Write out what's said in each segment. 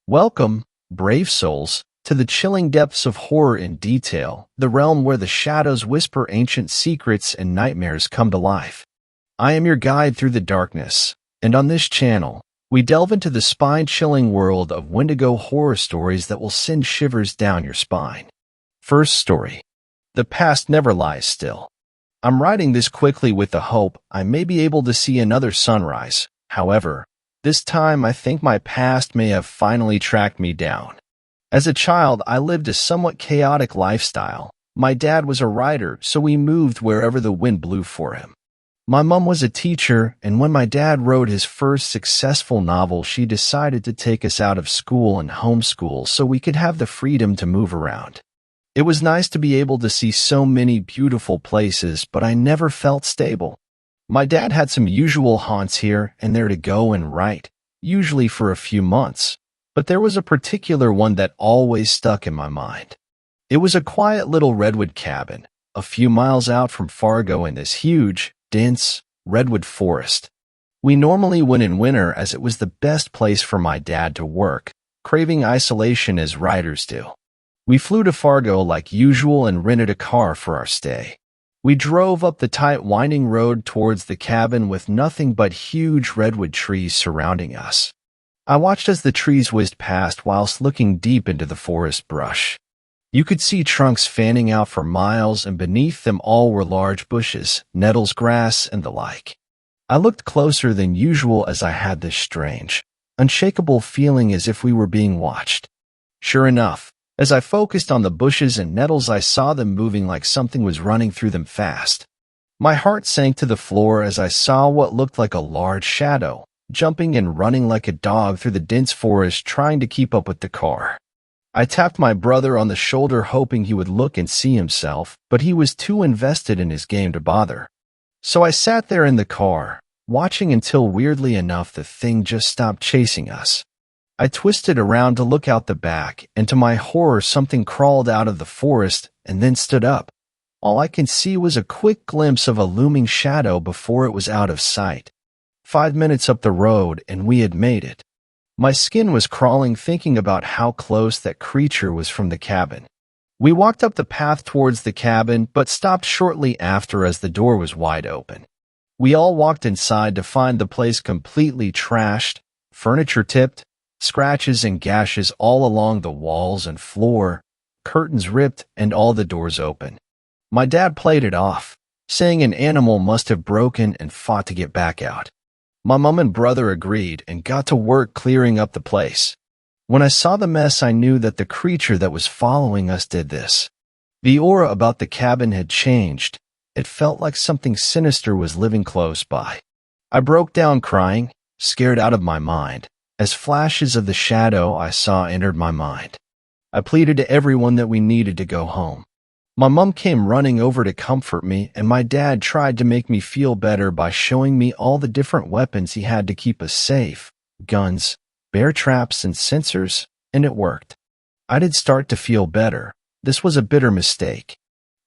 Welcome, brave souls, to the chilling depths of horror in detail, the realm where the shadows whisper ancient secrets and nightmares come to life. I am your guide through the darkness, and on this channel, we delve into the spine-chilling world of Wendigo horror stories that will send shivers down your spine. First story. The past never lies still. I'm writing this quickly with the hope I may be able to see another sunrise. However, this time I think my past may have finally tracked me down. As a child, I lived a somewhat chaotic lifestyle. My dad was a writer, so we moved wherever the wind blew for him. My mom was a teacher, and when my dad wrote his first successful novel, she decided to take us out of school and homeschool so we could have the freedom to move around. It was nice to be able to see so many beautiful places, but I never felt stable. My dad had some usual haunts here and there to go and write, usually for a few months, but there was a particular one that always stuck in my mind. It was a quiet little redwood cabin, a few miles out from Fargo in this huge, dense redwood forest. We normally went in winter as it was the best place for my dad to work, craving isolation as writers do. We flew to Fargo like usual and rented a car for our stay. We drove up the tight winding road towards the cabin with nothing but huge redwood trees surrounding us. I watched as the trees whizzed past whilst looking deep into the forest brush. You could see trunks fanning out for miles, and beneath them all were large bushes, nettles, grass, and the like. I looked closer than usual as I had this strange, unshakable feeling as if we were being watched. Sure enough, as I focused on the bushes and nettles, I saw them moving like something was running through them fast. My heart sank to the floor as I saw what looked like a large shadow, jumping and running like a dog through the dense forest trying to keep up with the car. I tapped my brother on the shoulder hoping he would look and see himself, but he was too invested in his game to bother. So I sat there in the car, watching until weirdly enough the thing just stopped chasing us. I twisted around to look out the back, and to my horror something crawled out of the forest and then stood up. All I could see was a quick glimpse of a looming shadow before it was out of sight. 5 minutes up the road and we had made it. My skin was crawling thinking about how close that creature was from the cabin. We walked up the path towards the cabin but stopped shortly after as the door was wide open. We all walked inside to find the place completely trashed, furniture tipped, scratches and gashes all along the walls and floor, curtains ripped, and all the doors open. My dad played it off, saying an animal must have broken and fought to get back out. My mom and brother agreed and got to work clearing up the place. When I saw the mess, I knew that the creature that was following us did this. The aura about the cabin had changed. It felt like something sinister was living close by. I broke down crying, scared out of my mind, as flashes of the shadow I saw entered my mind. I pleaded to everyone that we needed to go home. My mom came running over to comfort me, and my dad tried to make me feel better by showing me all the different weapons he had to keep us safe, guns, bear traps, and sensors, and it worked. I did start to feel better. This was a bitter mistake.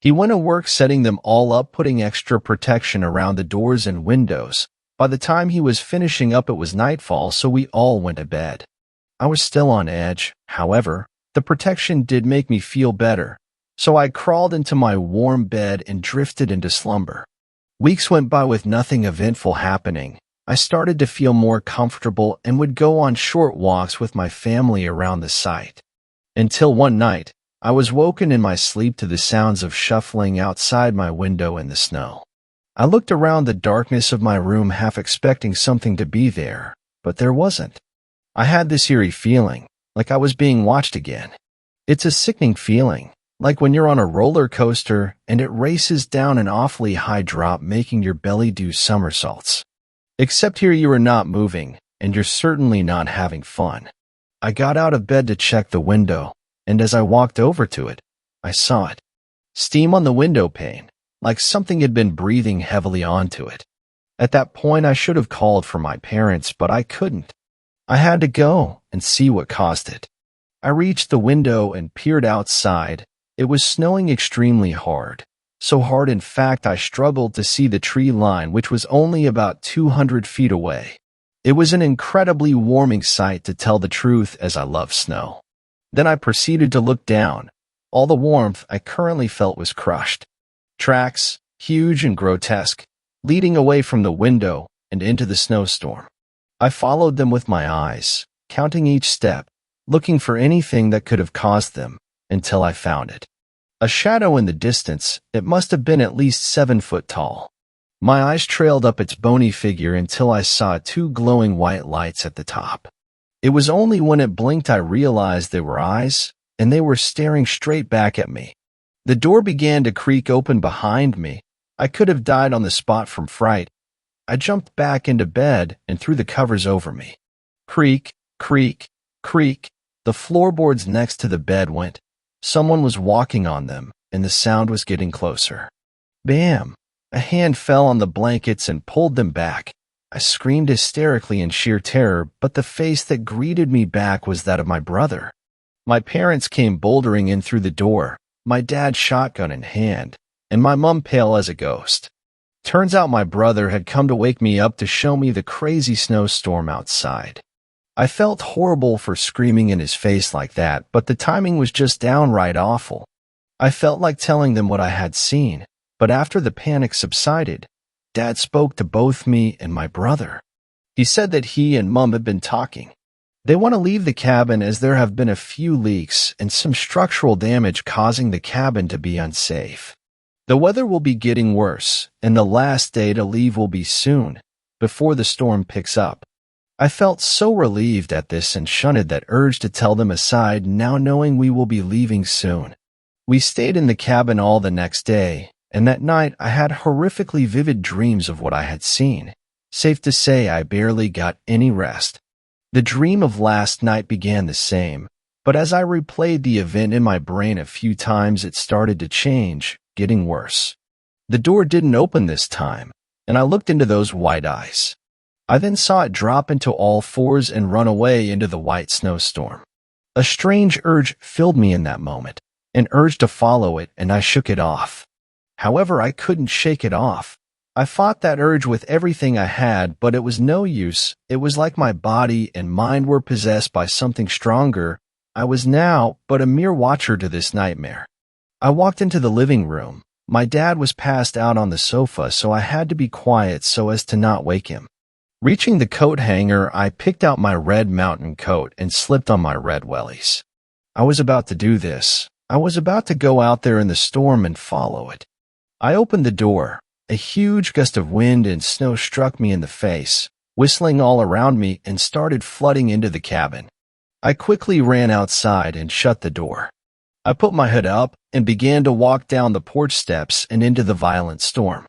He went to work setting them all up, putting extra protection around the doors and windows. By the time he was finishing up, it was nightfall, so we all went to bed. I was still on edge. However, the protection did make me feel better, so I crawled into my warm bed and drifted into slumber. Weeks went by with nothing eventful happening. I started to feel more comfortable and would go on short walks with my family around the site. Until one night, I was woken in my sleep to the sounds of shuffling outside my window in the snow. I looked around the darkness of my room, half expecting something to be there, but there wasn't. I had this eerie feeling, like I was being watched again. It's a sickening feeling, like when you're on a roller coaster and it races down an awfully high drop, making your belly do somersaults. Except here you are not moving, and you're certainly not having fun. I got out of bed to check the window, and as I walked over to it, I saw it. Steam on the window pane, like something had been breathing heavily onto it. At that point, I should have called for my parents, but I couldn't. I had to go and see what caused it. I reached the window and peered outside. It was snowing extremely hard. So hard, in fact, I struggled to see the tree line, which was only about 200 feet away. It was an incredibly warming sight, to tell the truth, as I love snow. Then I proceeded to look down. All the warmth I currently felt was crushed. Tracks, huge and grotesque, leading away from the window and into the snowstorm. I followed them with my eyes, counting each step, looking for anything that could have caused them, until I found it. A shadow in the distance. It must have been at least 7 foot tall. My eyes trailed up its bony figure until I saw 2 glowing white lights at the top. It was only when it blinked I realized they were eyes, and they were staring straight back at me. The door began to creak open behind me. I could have died on the spot from fright. I jumped back into bed and threw the covers over me. Creak, creak, creak. The floorboards next to the bed went. Someone was walking on them, and the sound was getting closer. Bam! A hand fell on the blankets and pulled them back. I screamed hysterically in sheer terror, but the face that greeted me back was that of my brother. My parents came bouldering in through the door, my dad shotgun in hand, and my mom pale as a ghost. Turns out my brother had come to wake me up to show me the crazy snowstorm outside. I felt horrible for screaming in his face like that, but the timing was just downright awful. I felt like telling them what I had seen, but after the panic subsided, Dad spoke to both me and my brother. He said that he and Mom had been talking. They want to leave the cabin as there have been a few leaks and some structural damage causing the cabin to be unsafe. The weather will be getting worse, and the last day to leave will be soon, before the storm picks up. I felt so relieved at this and shunted that urge to tell them aside, now knowing we will be leaving soon. We stayed in the cabin all the next day, and that night I had horrifically vivid dreams of what I had seen. Safe to say I barely got any rest. The dream of last night began the same, but as I replayed the event in my brain a few times, it started to change, getting worse. The door didn't open this time, and I looked into those white eyes. I then saw it drop into all fours and run away into the white snowstorm. A strange urge filled me in that moment, an urge to follow it, and I shook it off. However, I couldn't shake it off. I fought that urge with everything I had, but it was no use. It was like my body and mind were possessed by something stronger. I was now but a mere watcher to this nightmare. I walked into the living room. My dad was passed out on the sofa, so I had to be quiet so as to not wake him. Reaching the coat hanger, I picked out my red mountain coat and slipped on my red wellies. I was about to do this. I was about to go out there in the storm and follow it. I opened the door. A huge gust of wind and snow struck me in the face, whistling all around me, and started flooding into the cabin. I quickly ran outside and shut the door. I put my hood up and began to walk down the porch steps and into the violent storm.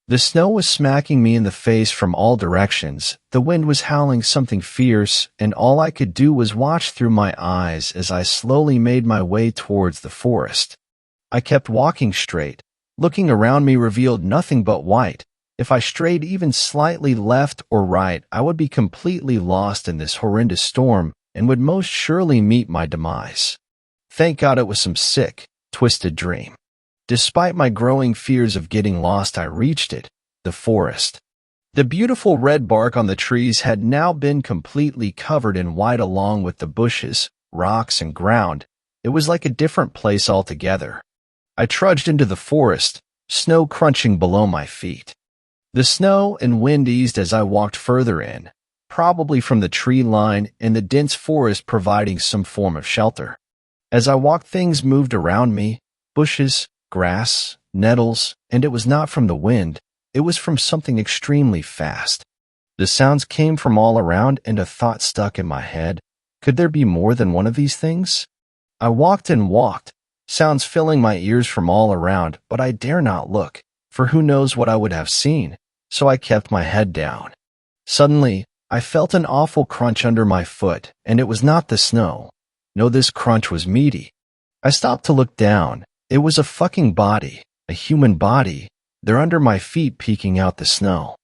The snow was smacking me in the face from all directions, the wind was howling something fierce, and all I could do was watch through my eyes as I slowly made my way towards the forest. I kept walking straight. Looking around me revealed nothing but white. If I strayed even slightly left or right, I would be completely lost in this horrendous storm and would most surely meet my demise. Thank God it was some sick, twisted dream. Despite my growing fears of getting lost, I reached it, the forest. The beautiful red bark on the trees had now been completely covered in white along with the bushes, rocks, and ground. It was like a different place altogether. I trudged into the forest, snow crunching below my feet. The snow and wind eased as I walked further in, probably from the tree line and the dense forest providing some form of shelter. As I walked, things moved around me, bushes, grass, nettles, and it was not from the wind, it was from something extremely fast. The sounds came from all around, and a thought stuck in my head. Could there be more than one of these things? I walked and walked, sounds filling my ears from all around, but I dare not look, for who knows what I would have seen, so I kept my head down. Suddenly, I felt an awful crunch under my foot, and it was not the snow. No, this crunch was meaty. I stopped to look down. It was a fucking body, a human body, there under my feet peeking out the snow.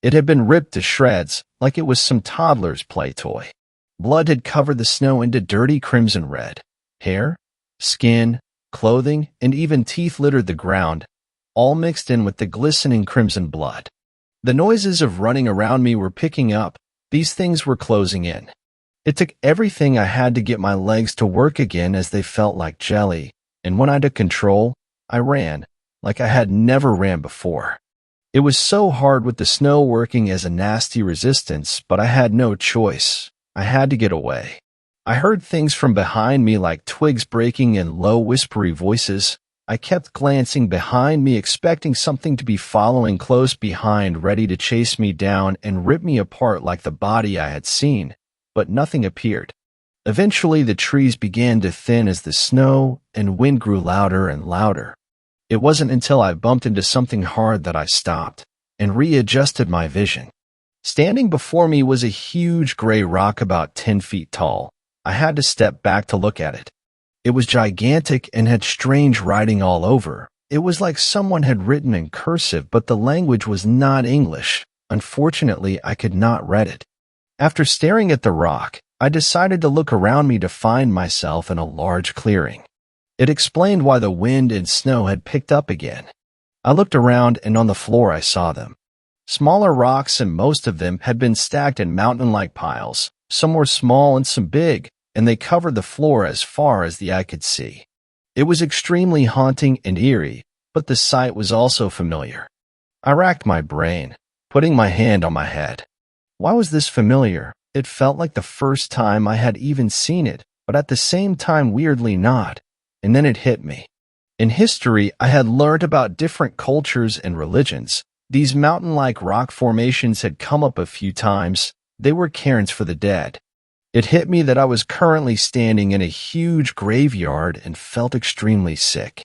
It had been ripped to shreds, like it was some toddler's play toy. Blood had covered the snow into dirty crimson red. Hair, skin, clothing, and even teeth littered the ground, all mixed in with the glistening crimson blood. The noises of running around me were picking up. These things were closing in. It took everything I had to get my legs to work again as they felt like jelly, and when I took control, I ran, like I had never ran before. It was so hard with the snow working as a nasty resistance, but I had no choice. I had to get away. I heard things from behind me like twigs breaking and low whispery voices. I kept glancing behind me, expecting something to be following close behind, ready to chase me down and rip me apart like the body I had seen, but nothing appeared. Eventually, the trees began to thin as the snow and wind grew louder and louder. It wasn't until I bumped into something hard that I stopped and readjusted my vision. Standing before me was a huge gray rock about 10 feet tall. I had to step back to look at it. It was gigantic and had strange writing all over. It was like someone had written in cursive, but the language was not English. Unfortunately, I could not read it. After staring at the rock, I decided to look around me to find myself in a large clearing. It explained why the wind and snow had picked up again. I looked around, and on the floor I saw them. Smaller rocks, and most of them had been stacked in mountain-like piles. Some were small and some big, and they covered the floor as far as the eye could see. It was extremely haunting and eerie, but the sight was also familiar. I racked my brain, putting my hand on my head. Why was this familiar? It felt like the first time I had even seen it, but at the same time weirdly not. And then it hit me. In history, I had learned about different cultures and religions. These mountain-like rock formations had come up a few times. They were cairns for the dead. It hit me that I was currently standing in a huge graveyard and felt extremely sick.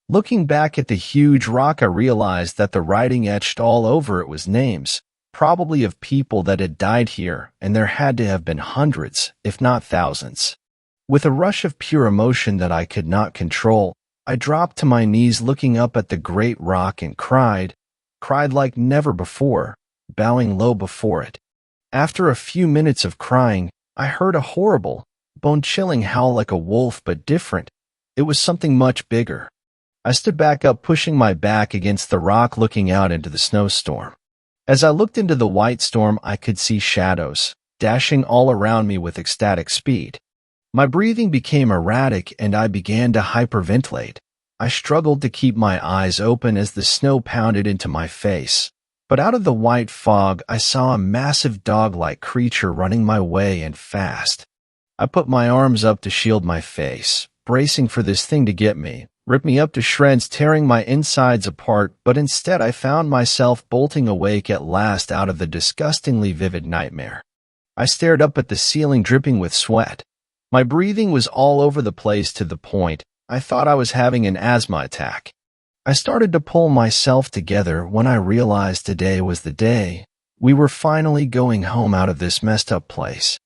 Looking back at the huge rock, I realized that the writing etched all over it was names, probably of people that had died here, and there had to have been hundreds, if not thousands. With a rush of pure emotion that I could not control, I dropped to my knees looking up at the great rock and cried like never before, bowing low before it. After a few minutes of crying, I heard a horrible, bone-chilling howl like a wolf, but different. It was something much bigger. I stood back up, pushing my back against the rock, looking out into the snowstorm. As I looked into the white storm, I could see shadows, dashing all around me with ecstatic speed. My breathing became erratic and I began to hyperventilate. I struggled to keep my eyes open as the snow pounded into my face. But out of the white fog, I saw a massive dog-like creature running my way and fast. I put my arms up to shield my face, bracing for this thing to get me, rip me up to shreds, tearing my insides apart, but instead I found myself bolting awake at last out of the disgustingly vivid nightmare. I stared up at the ceiling, dripping with sweat. My breathing was all over the place to the point I thought I was having an asthma attack. I started to pull myself together when I realized today was the day we were finally going home out of this messed up place.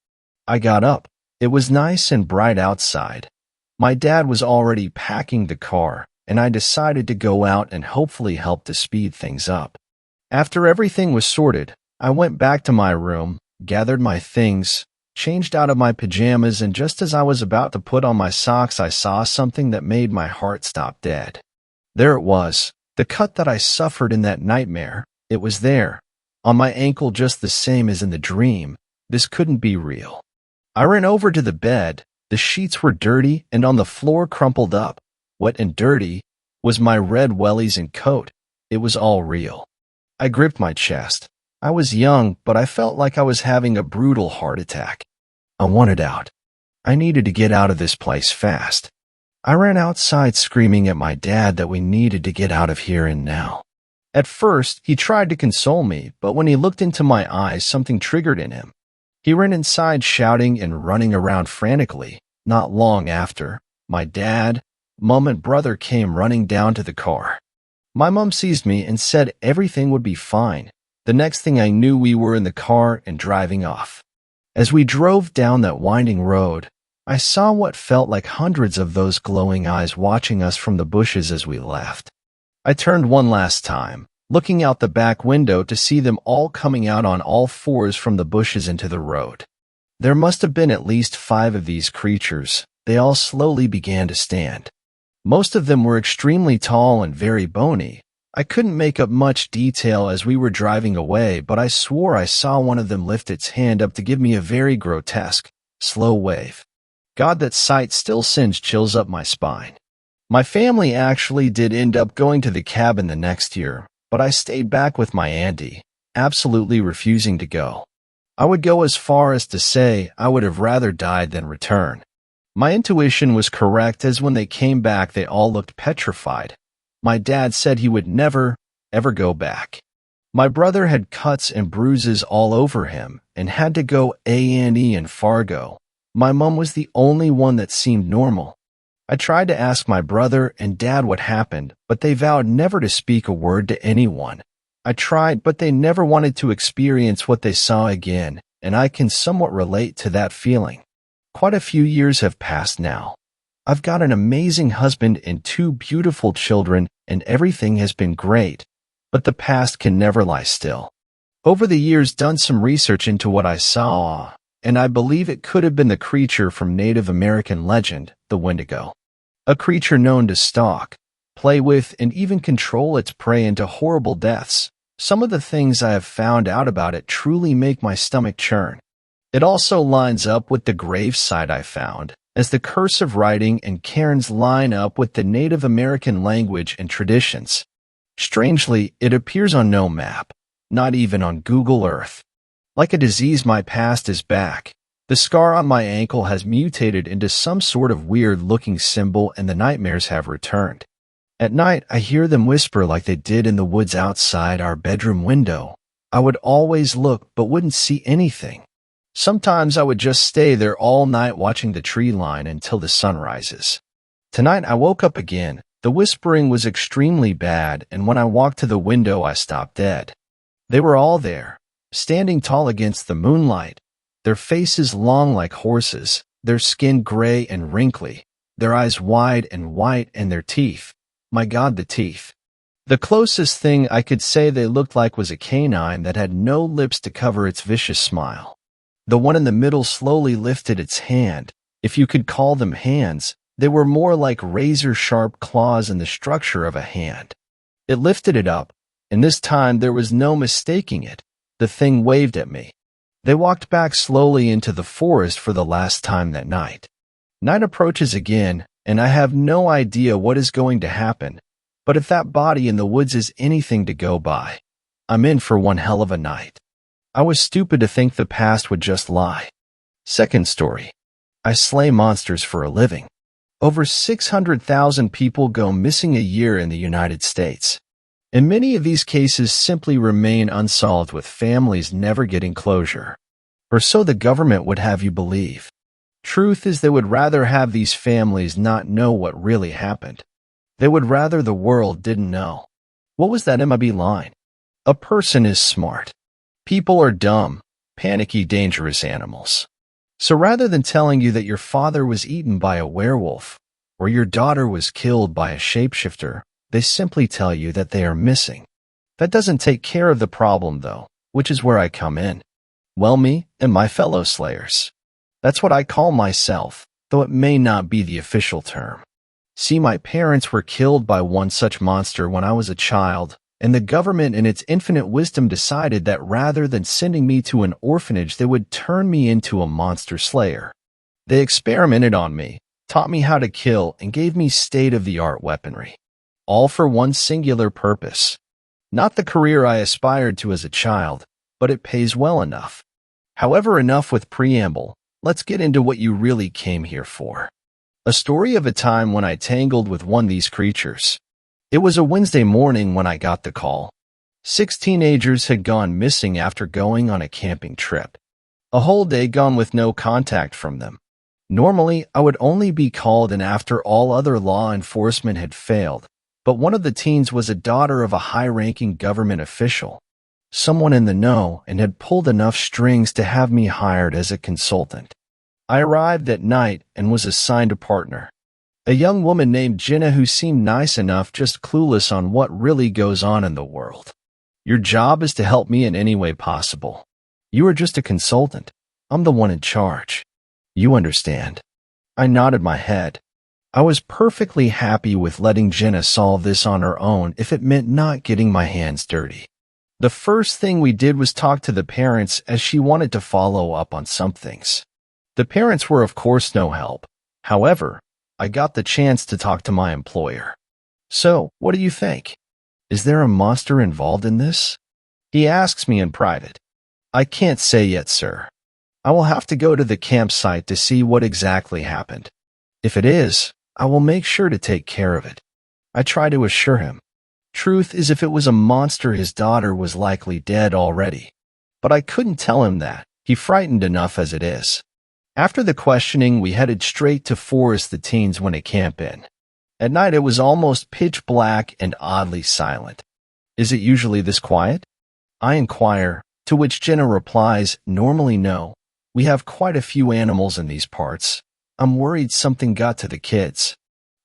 I got up. It was nice and bright outside. My dad was already packing the car, and I decided to go out and hopefully help to speed things up. After everything was sorted, I went back to my room, gathered my things, changed out of my pajamas, and just as I was about to put on my socks, I saw something that made my heart stop dead. There it was, the cut that I suffered in that nightmare. It was there, on my ankle, just the same as in the dream. This couldn't be real. I ran over to the bed. The sheets were dirty, and on the floor, crumpled up, wet and dirty, was my red wellies and coat. It was all real. I gripped my chest. I was young, but I felt like I was having a brutal heart attack. I wanted out. I needed to get out of this place fast. I ran outside screaming at my dad that we needed to get out of here and now. At first, he tried to console me, but when he looked into my eyes, something triggered in him. He ran inside shouting and running around frantically. Not long after, my dad, mom, and brother came running down to the car. My mom seized me and said everything would be fine. The next thing I knew, we were in the car and driving off. As we drove down that winding road, I saw what felt like hundreds of those glowing eyes watching us from the bushes as we left. I turned one last time, looking out the back window to see them all coming out on all fours from the bushes into the road. There must have been at least 5 of these creatures. They all slowly began to stand. Most of them were extremely tall and very bony. I couldn't make up much detail as we were driving away, but I swore I saw one of them lift its hand up to give me a very grotesque, slow wave. God, that sight still sends chills up my spine. My family actually did end up going to the cabin the next year, but I stayed back with my auntie, absolutely refusing to go. I would go as far as to say I would have rather died than return. My intuition was correct, as when they came back they all looked petrified. My dad said he would never, ever go back. My brother had cuts and bruises all over him and had to go A&E in Fargo. My mom was the only one that seemed normal. I tried to ask my brother and dad what happened, but they vowed never to speak a word to anyone. I tried, but they never wanted to experience what they saw again, and I can somewhat relate to that feeling. Quite a few years have passed now. I've got an amazing husband and 2 beautiful children, and everything has been great, but the past can never lie still. Over the years, done some research into what I saw, and I believe it could have been the creature from Native American legend, the Wendigo. A creature known to stalk, play with, and even control its prey into horrible deaths. Some of the things I have found out about it truly make my stomach churn. It also lines up with the grave site I found, as the cursive writing and cairns line up with the Native American language and traditions. Strangely, it appears on no map, not even on Google Earth. Like a disease, my past is back. The scar on my ankle has mutated into some sort of weird-looking symbol, and the nightmares have returned. At night, I hear them whisper like they did in the woods outside our bedroom window. I would always look but wouldn't see anything. Sometimes I would just stay there all night watching the tree line until the sun rises. Tonight I woke up again. The whispering was extremely bad, and when I walked to the window I stopped dead. They were all there, standing tall against the moonlight, their faces long like horses, their skin gray and wrinkly, their eyes wide and white, and their teeth. My God, the teeth. The closest thing I could say they looked like was a canine that had no lips to cover its vicious smile. The one in the middle slowly lifted its hand. If you could call them hands, they were more like razor-sharp claws in the structure of a hand. It lifted it up, and this time there was no mistaking it. The thing waved at me. They walked back slowly into the forest for the last time that night. Night approaches again, and I have no idea what is going to happen, but if that body in the woods is anything to go by, I'm in for one hell of a night. I was stupid to think the past would just lie. Second story. I slay monsters for a living. Over 600,000 people go missing a year in the United States. And many of these cases simply remain unsolved, with families never getting closure. Or so the government would have you believe. Truth is, they would rather have these families not know what really happened. They would rather the world didn't know. What was that MIB line? A person is smart. People are dumb, panicky, dangerous animals. So rather than telling you that your father was eaten by a werewolf, or your daughter was killed by a shapeshifter, they simply tell you that they are missing. That doesn't take care of the problem, though, which is where I come in. Well, me and my fellow slayers. That's what I call myself, though it may not be the official term. See, my parents were killed by one such monster when I was a child, and the government in its infinite wisdom decided that rather than sending me to an orphanage, they would turn me into a monster slayer. They experimented on me, taught me how to kill, and gave me state-of-the-art weaponry. All for one singular purpose. Not the career I aspired to as a child, but it pays well enough. However, enough with preamble. Let's get into what you really came here for. A story of a time when I tangled with one of these creatures. It was a Wednesday morning when I got the call. 6 teenagers had gone missing after going on a camping trip. A whole day gone with no contact from them. Normally, I would only be called in after all other law enforcement had failed, but one of the teens was a daughter of a high-ranking government official, someone in the know, and had pulled enough strings to have me hired as a consultant. I arrived at night and was assigned a partner, a young woman named Jenna who seemed nice enough, just clueless on what really goes on in the world. Your job is to help me in any way possible. You are just a consultant. I'm the one in charge. You understand. I nodded my head. I was perfectly happy with letting Jenna solve this on her own if it meant not getting my hands dirty. The first thing we did was talk to the parents as she wanted to follow up on some things. The parents were of course no help. However, I got the chance to talk to my employer. So, what do you think? Is there a monster involved in this? He asks me in private. I can't say yet, sir. I will have to go to the campsite to see what exactly happened. If it is, I will make sure to take care of it. I try to assure him. Truth is, if it was a monster, his daughter was likely dead already. But I couldn't tell him that. He frightened enough as it is. After the questioning, we headed straight to Forest the teens went to camp in. At night it was almost pitch black and oddly silent. Is it usually this quiet? I inquire, to which Jenna replies, normally no. We have quite a few animals in these parts. I'm worried something got to the kids.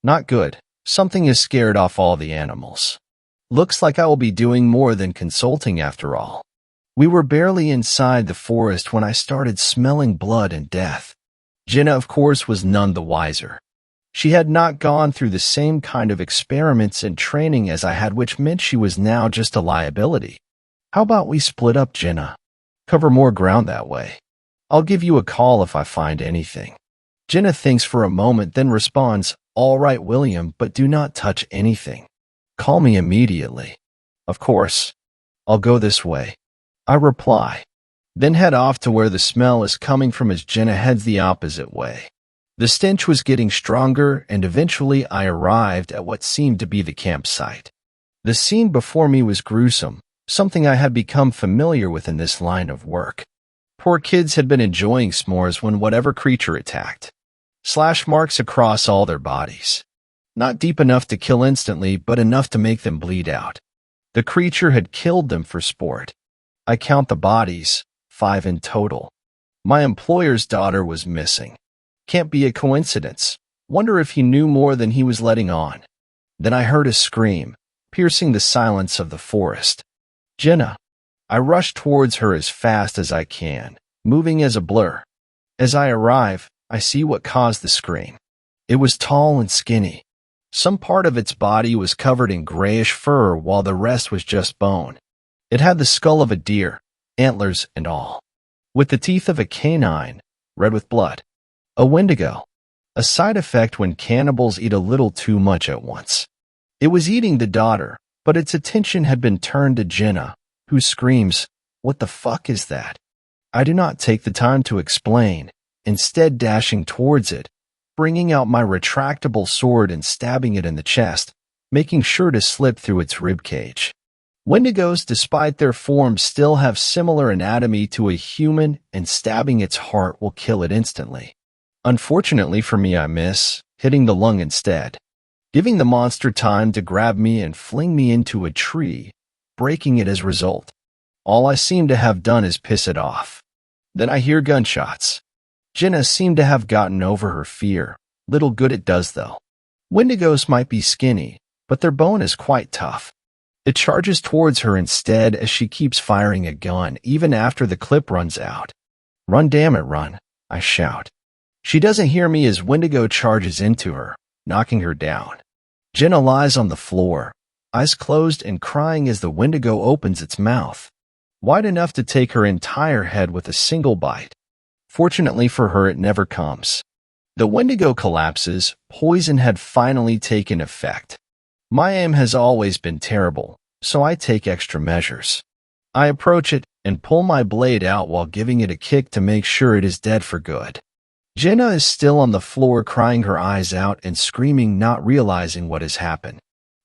Not good. Something has scared off all the animals. Looks like I will be doing more than consulting after all. We were barely inside the forest when I started smelling blood and death. Jenna, of course, was none the wiser. She had not gone through the same kind of experiments and training as I had, which meant she was now just a liability. How about we split up, Jenna? Cover more ground that way. I'll give you a call if I find anything. Jenna thinks for a moment, then responds, all right, William, but do not touch anything. Call me immediately. Of course. I'll go this way. I reply. Then head off to where the smell is coming from as Jenna heads the opposite way. The stench was getting stronger, and eventually I arrived at what seemed to be the campsite. The scene before me was gruesome, something I had become familiar with in this line of work. Poor kids had been enjoying s'mores when whatever creature attacked. Slash marks across all their bodies. Not deep enough to kill instantly, but enough to make them bleed out. The creature had killed them for sport. I count the bodies, 5 in total. My employer's daughter was missing. Can't be a coincidence. Wonder if he knew more than he was letting on. Then I heard a scream, piercing the silence of the forest. Jenna. I rush towards her as fast as I can, moving as a blur. As I arrive, I see what caused the scream. It was tall and skinny. Some part of its body was covered in grayish fur while the rest was just bone. It had the skull of a deer, antlers and all, with the teeth of a canine, red with blood. A wendigo, a side effect when cannibals eat a little too much at once. It was eating the daughter, but its attention had been turned to Jenna, who screams, "What the fuck is that?" I do not take the time to explain, instead dashing towards it, bringing out my retractable sword and stabbing it in the chest, making sure to slip through its ribcage. Wendigos, despite their form, still have similar anatomy to a human, and stabbing its heart will kill it instantly. Unfortunately for me, I miss, hitting the lung instead, giving the monster time to grab me and fling me into a tree, breaking it as a result. All I seem to have done is piss it off. Then I hear gunshots. Jenna seemed to have gotten over her fear. Little good it does, though. Wendigos might be skinny, but their bone is quite tough. It charges towards her instead as she keeps firing a gun even after the clip runs out. Run, damn it, run, I shout. She doesn't hear me as Wendigo charges into her, knocking her down. Jenna lies on the floor, eyes closed and crying as the Wendigo opens its mouth, wide enough to take her entire head with a single bite. Fortunately for her, it never comes. The Wendigo collapses. Poison had finally taken effect. My aim has always been terrible, so I take extra measures. I approach it and pull my blade out while giving it a kick to make sure it is dead for good. Jenna is still on the floor crying her eyes out and screaming, not realizing what has happened.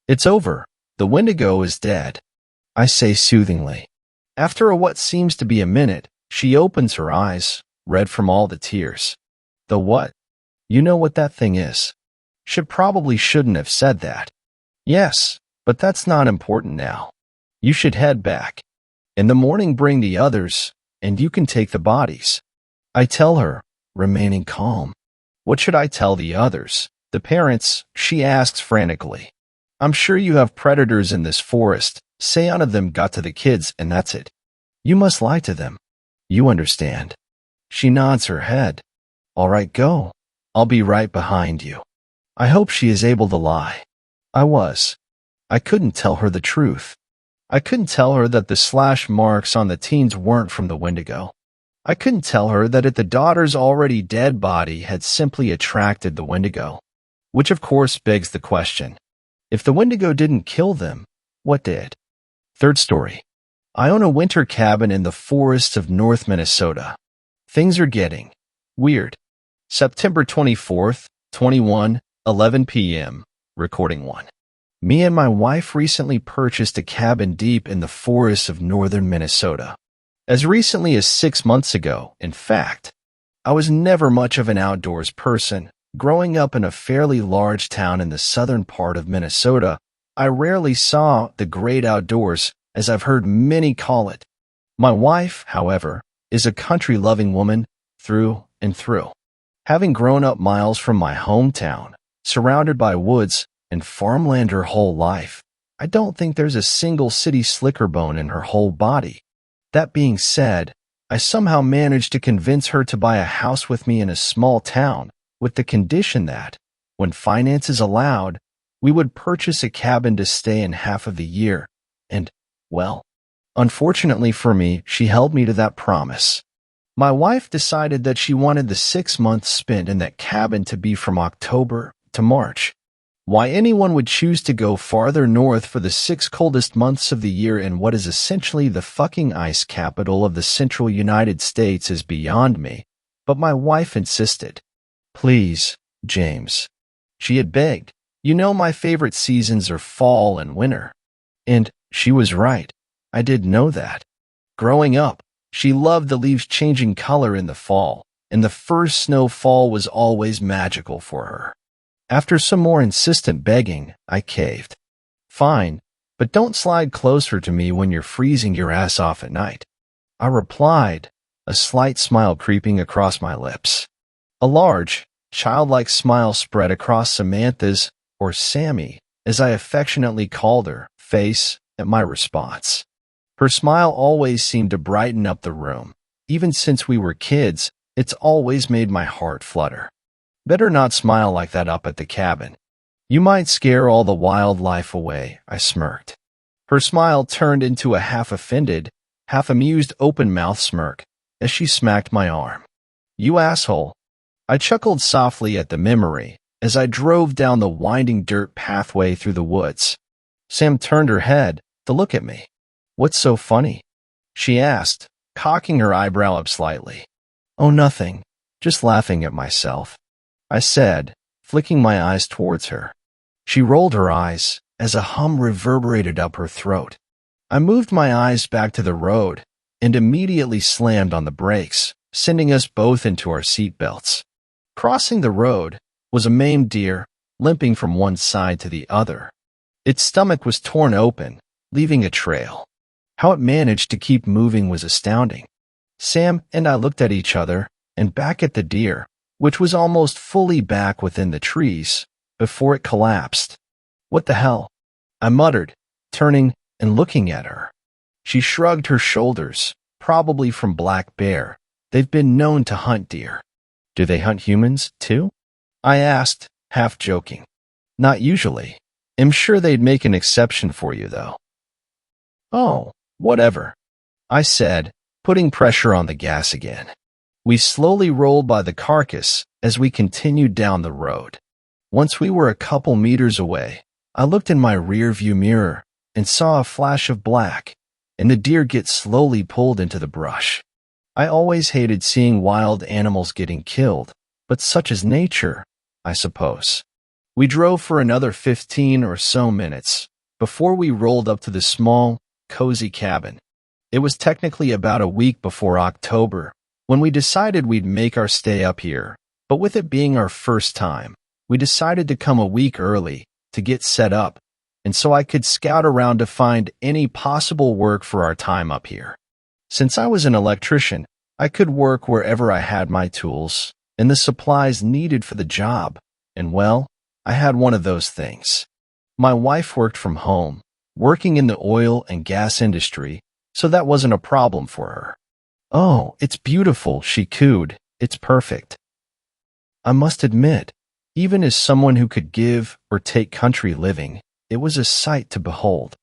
It's over. The Wendigo is dead, I say soothingly. After what seems to be a minute, she opens her eyes, red from all the tears. The what? You know what that thing is. Shouldn't have said that. Yes, but that's not important now. You should head back. In the morning bring the others, and you can take the bodies. I tell her, remaining calm. What should I tell the others? The parents, she asks frantically. I'm sure you have predators in this forest. Say none of them got to the kids and that's it. You must lie to them. You understand. She nods her head. All right, go. I'll be right behind you. I hope she is able to lie. I was. I couldn't tell her the truth. I couldn't tell her that the slash marks on the teens weren't from the Wendigo. I couldn't tell her that the daughter's already dead body had simply attracted the Wendigo. Which of course begs the question, if the Wendigo didn't kill them, what did? Third story. I own a winter cabin in the forests of North Minnesota. Things are getting weird. September 24th, 11 p.m. Recording 1. Me and my wife recently purchased a cabin deep in the forests of northern Minnesota. As recently as 6 months ago, in fact. I was never much of an outdoors person. Growing up in a fairly large town in the southern part of Minnesota, I rarely saw the great outdoors, as I've heard many call it. My wife, however, is a country-loving woman through and through. Having grown up miles from my hometown, surrounded by woods and farmland her whole life, I don't think there's a single city slicker bone in her whole body. That being said, I somehow managed to convince her to buy a house with me in a small town, with the condition that, when finances allowed, we would purchase a cabin to stay in half of the year. And, well, unfortunately for me, she held me to that promise. My wife decided that she wanted the 6 months spent in that cabin to be from October to March. Why anyone would choose to go farther north for the 6 coldest months of the year in what is essentially the fucking ice capital of the central United States is beyond me, but my wife insisted. Please, James. She had begged. You know my favorite seasons are fall and winter. And she was right. I did know that. Growing up, she loved the leaves changing color in the fall, and the first snowfall was always magical for her. After some more insistent begging, I caved. Fine, but don't slide closer to me when you're freezing your ass off at night. I replied, a slight smile creeping across my lips. A large, childlike smile spread across Samantha's, or Sammy, as I affectionately called her, face at my response. Her smile always seemed to brighten up the room. Even since we were kids, it's always made my heart flutter. Better not smile like that up at the cabin. You might scare all the wildlife away, I smirked. Her smile turned into a half-offended, half-amused open-mouth smirk as she smacked my arm. You asshole. I chuckled softly at the memory as I drove down the winding dirt pathway through the woods. Sam turned her head to look at me. What's so funny? She asked, cocking her eyebrow up slightly. Oh, nothing. Just laughing at myself, I said, flicking my eyes towards her. She rolled her eyes as a hum reverberated up her throat. I moved my eyes back to the road and immediately slammed on the brakes, sending us both into our seatbelts. Crossing the road was a maimed deer, limping from one side to the other. Its stomach was torn open, leaving a trail. How it managed to keep moving was astounding. Sam and I looked at each other and back at the deer, which was almost fully back within the trees, before it collapsed. What the hell? I muttered, turning and looking at her. She shrugged her shoulders, probably from black bear. They've been known to hunt deer. Do they hunt humans, too? I asked, half joking. Not usually. I'm sure they'd make an exception for you, though. Oh, whatever, I said, putting pressure on the gas again. We slowly rolled by the carcass as we continued down the road. Once we were a couple meters away, I looked in my rear-view mirror and saw a flash of black, and the deer get slowly pulled into the brush. I always hated seeing wild animals getting killed, but such is nature, I suppose. We drove for another 15 or so minutes before we rolled up to the small, cozy cabin. It was technically about a week before October when we decided we'd make our stay up here, but with it being our first time, we decided to come a week early to get set up, and so I could scout around to find any possible work for our time up here. Since I was an electrician, I could work wherever I had my tools and the supplies needed for the job, and well, I had one of those things. My wife worked from home, working in the oil and gas industry, so that wasn't a problem for her. Oh, it's beautiful, she cooed. It's perfect. I must admit, Even as someone who could give or take country living, it was a sight to behold.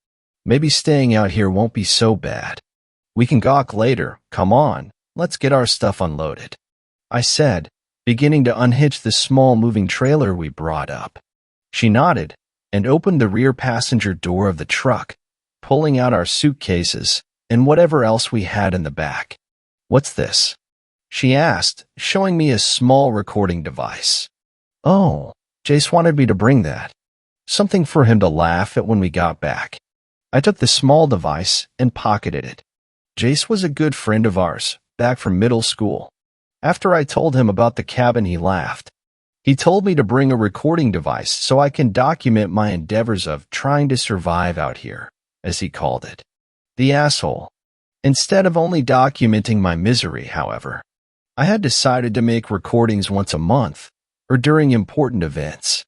Maybe staying out here won't be so bad. We can gawk later. Come on, let's get our stuff unloaded, I said, beginning to unhitch the small moving trailer we brought up. She nodded and opened the rear passenger door of the truck, pulling out our suitcases and whatever else we had in the back. What's this? She asked, showing me a small recording device. Oh, Jace wanted me to bring that. Something for him to laugh at when we got back. I took the small device and pocketed it. Jace was a good friend of ours, back from middle school. After I told him about the cabin, he laughed. He told me to bring a recording device so I can document my endeavors of trying to survive out here, as he called it. The asshole. Instead of only documenting my misery, however, I had decided to make recordings once a month, or during important events.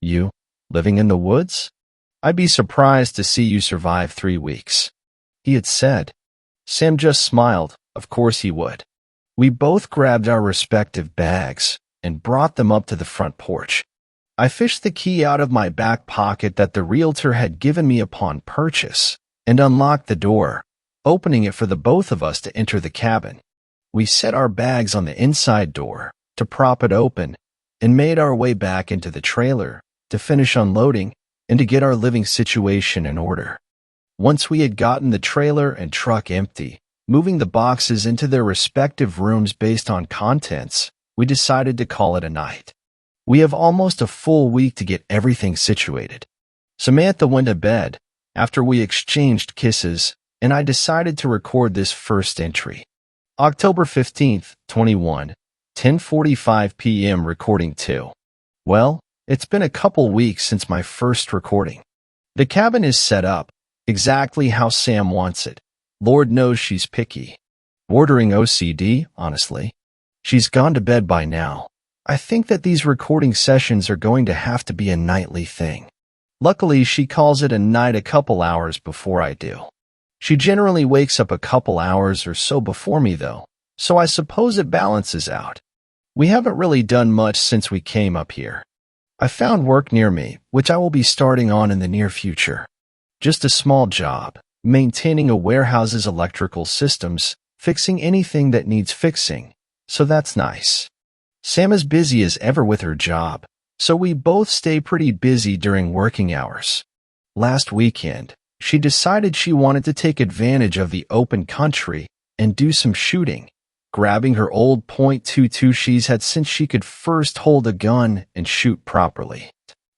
You, living in the woods? I'd be surprised to see you survive 3 weeks, he had said. Sam just smiled. Of course he would. We both grabbed our respective bags and brought them up to the front porch. I fished the key out of my back pocket that the realtor had given me upon purchase and unlocked the door, opening it for the both of us to enter the cabin. We set our bags on the inside door to prop it open and made our way back into the trailer to finish unloading and to get our living situation in order. Once we had gotten the trailer and truck empty, moving the boxes into their respective rooms based on contents, we decided to call it a night. We have almost a full week to get everything situated. Samantha went to bed after we exchanged kisses, and I decided to record this first entry. October 15th, 21, 10:45 p.m. Recording 2. Well, it's been a couple weeks since my first recording. The cabin is set up exactly how Sam wants it. Lord knows she's picky. Bordering OCD, honestly. She's gone to bed by now. I think that these recording sessions are going to have to be a nightly thing. Luckily, she calls it a night a couple hours before I do. She generally wakes up a couple hours or so before me, though, so I suppose it balances out. We haven't really done much since we came up here. I found work near me, which I will be starting on in the near future. Just a small job, maintaining a warehouse's electrical systems, fixing anything that needs fixing, so that's nice. Sam is busy as ever with her job, so we both stay pretty busy during working hours. Last weekend, she decided she wanted to take advantage of the open country and do some shooting, grabbing her old .22 she's had since she could first hold a gun and shoot properly,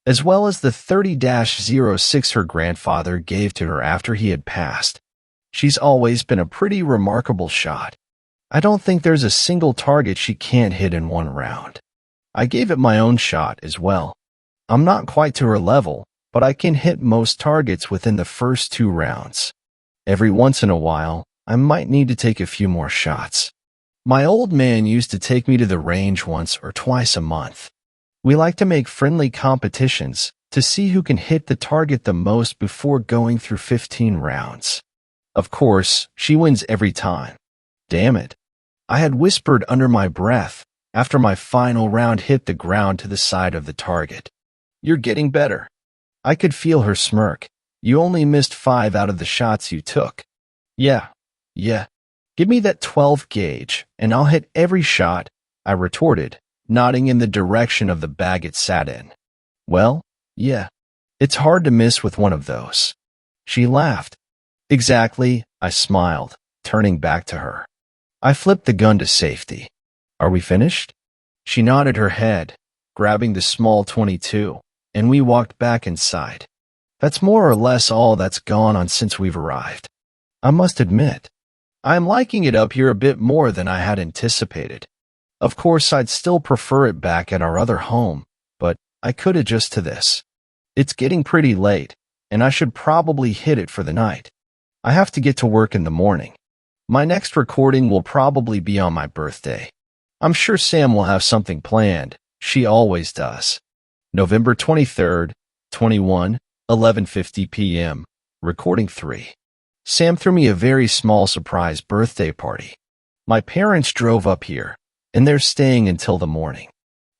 as well as the 30-06 her grandfather gave to her after he had passed. She's always been a pretty remarkable shot. I don't think there's a single target she can't hit in one round. I gave it my own shot as well. I'm not quite to her level, but I can hit most targets within the first 2 rounds. Every once in a while, I might need to take a few more shots. My old man used to take me to the range once or twice a month. We like to make friendly competitions to see who can hit the target the most before going through 15 rounds. Of course, she wins every time. Damn it. I had whispered under my breath after my final round hit the ground to the side of the target. You're getting better. I could feel her smirk. You only missed 5 out of the shots you took. Yeah. Give me that 12 gauge, and I'll hit every shot, I retorted, nodding in the direction of the bag it sat in. Well, yeah. It's hard to miss with one of those. She laughed. Exactly, I smiled, turning back to her. I flipped the gun to safety. Are we finished? She nodded her head, grabbing the small .22, and we walked back inside. That's more or less all that's gone on since we've arrived. I must admit, I'm liking it up here a bit more than I had anticipated. Of course, I'd still prefer it back at our other home, but I could adjust to this. It's getting pretty late, and I should probably hit it for the night. I have to get to work in the morning. My next recording will probably be on my birthday. I'm sure Sam will have something planned. She always does. November 23rd, 21, 11:50 p.m. Recording 3. Sam threw me a very small surprise birthday party. My parents drove up here, and they're staying until the morning.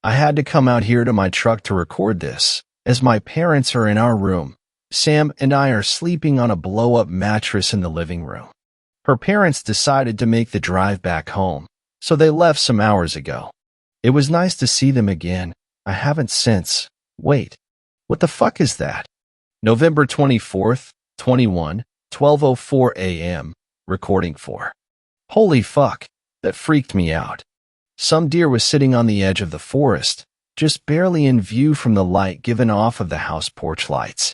I had to come out here to my truck to record this, as my parents are in our room. Sam and I are sleeping on a blow-up mattress in the living room. Her parents decided to make the drive back home, so they left some hours ago. It was nice to see them again. I haven't since. Wait, what the fuck is that? November 24th, 21, 12:04 a.m. Recording 4. Holy fuck, that freaked me out. Some deer was sitting on the edge of the forest, just barely in view from the light given off of the house porch lights.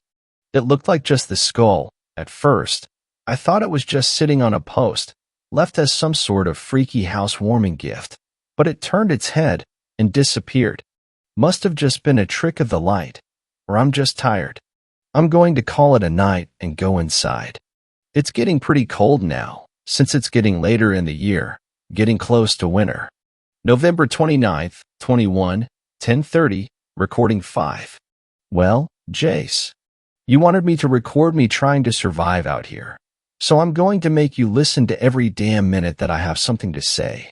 It looked like just the skull. At first, I thought it was just sitting on a post, left as some sort of freaky housewarming gift, but it turned its head and disappeared. Must have just been a trick of the light, or I'm just tired. I'm going to call it a night and go inside. It's getting pretty cold now, since it's getting later in the year, getting close to winter. November 29th, 21, 10:30, recording 5. Well, Jace, you wanted me to record me trying to survive out here, so I'm going to make you listen to every damn minute that I have something to say.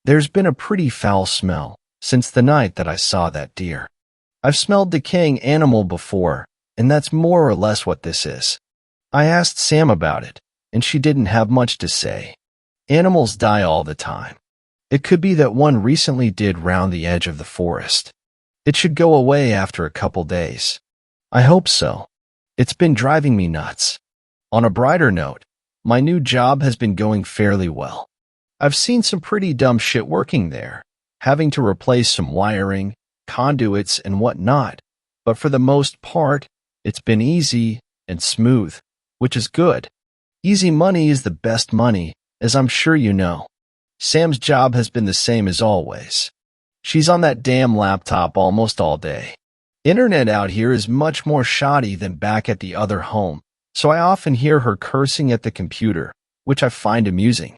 There's been a pretty foul smell since the night that I saw that deer. I've smelled decaying animal before, and that's more or less what this is. I asked Sam about it, and she didn't have much to say. Animals die all the time. It could be that one recently did round the edge of the forest. It should go away after a couple days. I hope so. It's been driving me nuts. On a brighter note, my new job has been going fairly well. I've seen some pretty dumb shit working there, having to replace some wiring, conduits, and whatnot, but for the most part, it's been easy and smooth, which is good. Easy money is the best money, as I'm sure you know. Sam's job has been the same as always. She's on that damn laptop almost all day. Internet out here is much more shoddy than back at the other home, so I often hear her cursing at the computer, which I find amusing.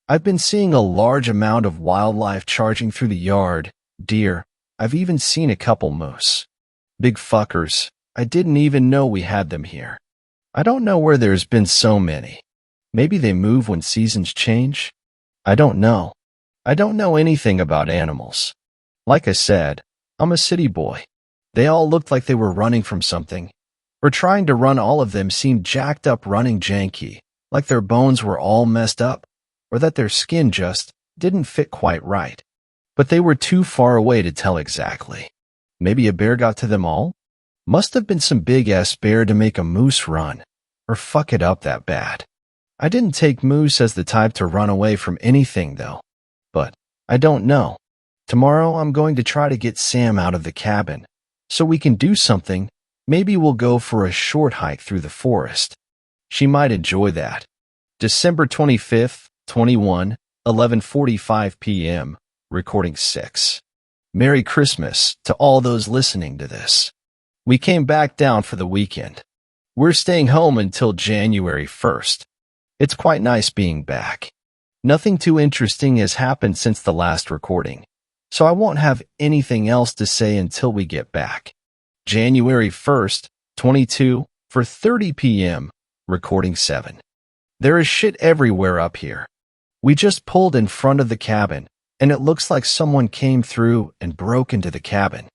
I've been seeing a large amount of wildlife charging through the yard, deer. I've even seen a couple moose. Big fuckers. I didn't even know we had them here. I don't know where there's been so many. Maybe they move when seasons change? I don't know. I don't know anything about animals. Like I said, I'm a city boy. They all looked like they were running from something. Or trying to run. All of them seemed jacked up, running janky, like their bones were all messed up, or that their skin just didn't fit quite right. But they were too far away to tell exactly. Maybe a bear got to them all? Must have been some big-ass bear to make a moose run, or fuck it up that bad. I didn't take moose as the type to run away from anything, though. But I don't know. Tomorrow I'm going to try to get Sam out of the cabin, so we can do something. Maybe we'll go for a short hike through the forest. She might enjoy that. December 25th, 21, 11:45 p.m., recording 6. Merry Christmas to all those listening to this. We came back down for the weekend. We're staying home until January 1st. It's quite nice being back. Nothing too interesting has happened since the last recording, so I won't have anything else to say until we get back. January 1st, 22, for 30 p.m., recording 7. There is shit everywhere up here. We just pulled in front of the cabin, and it looks like someone came through and broke into the cabin.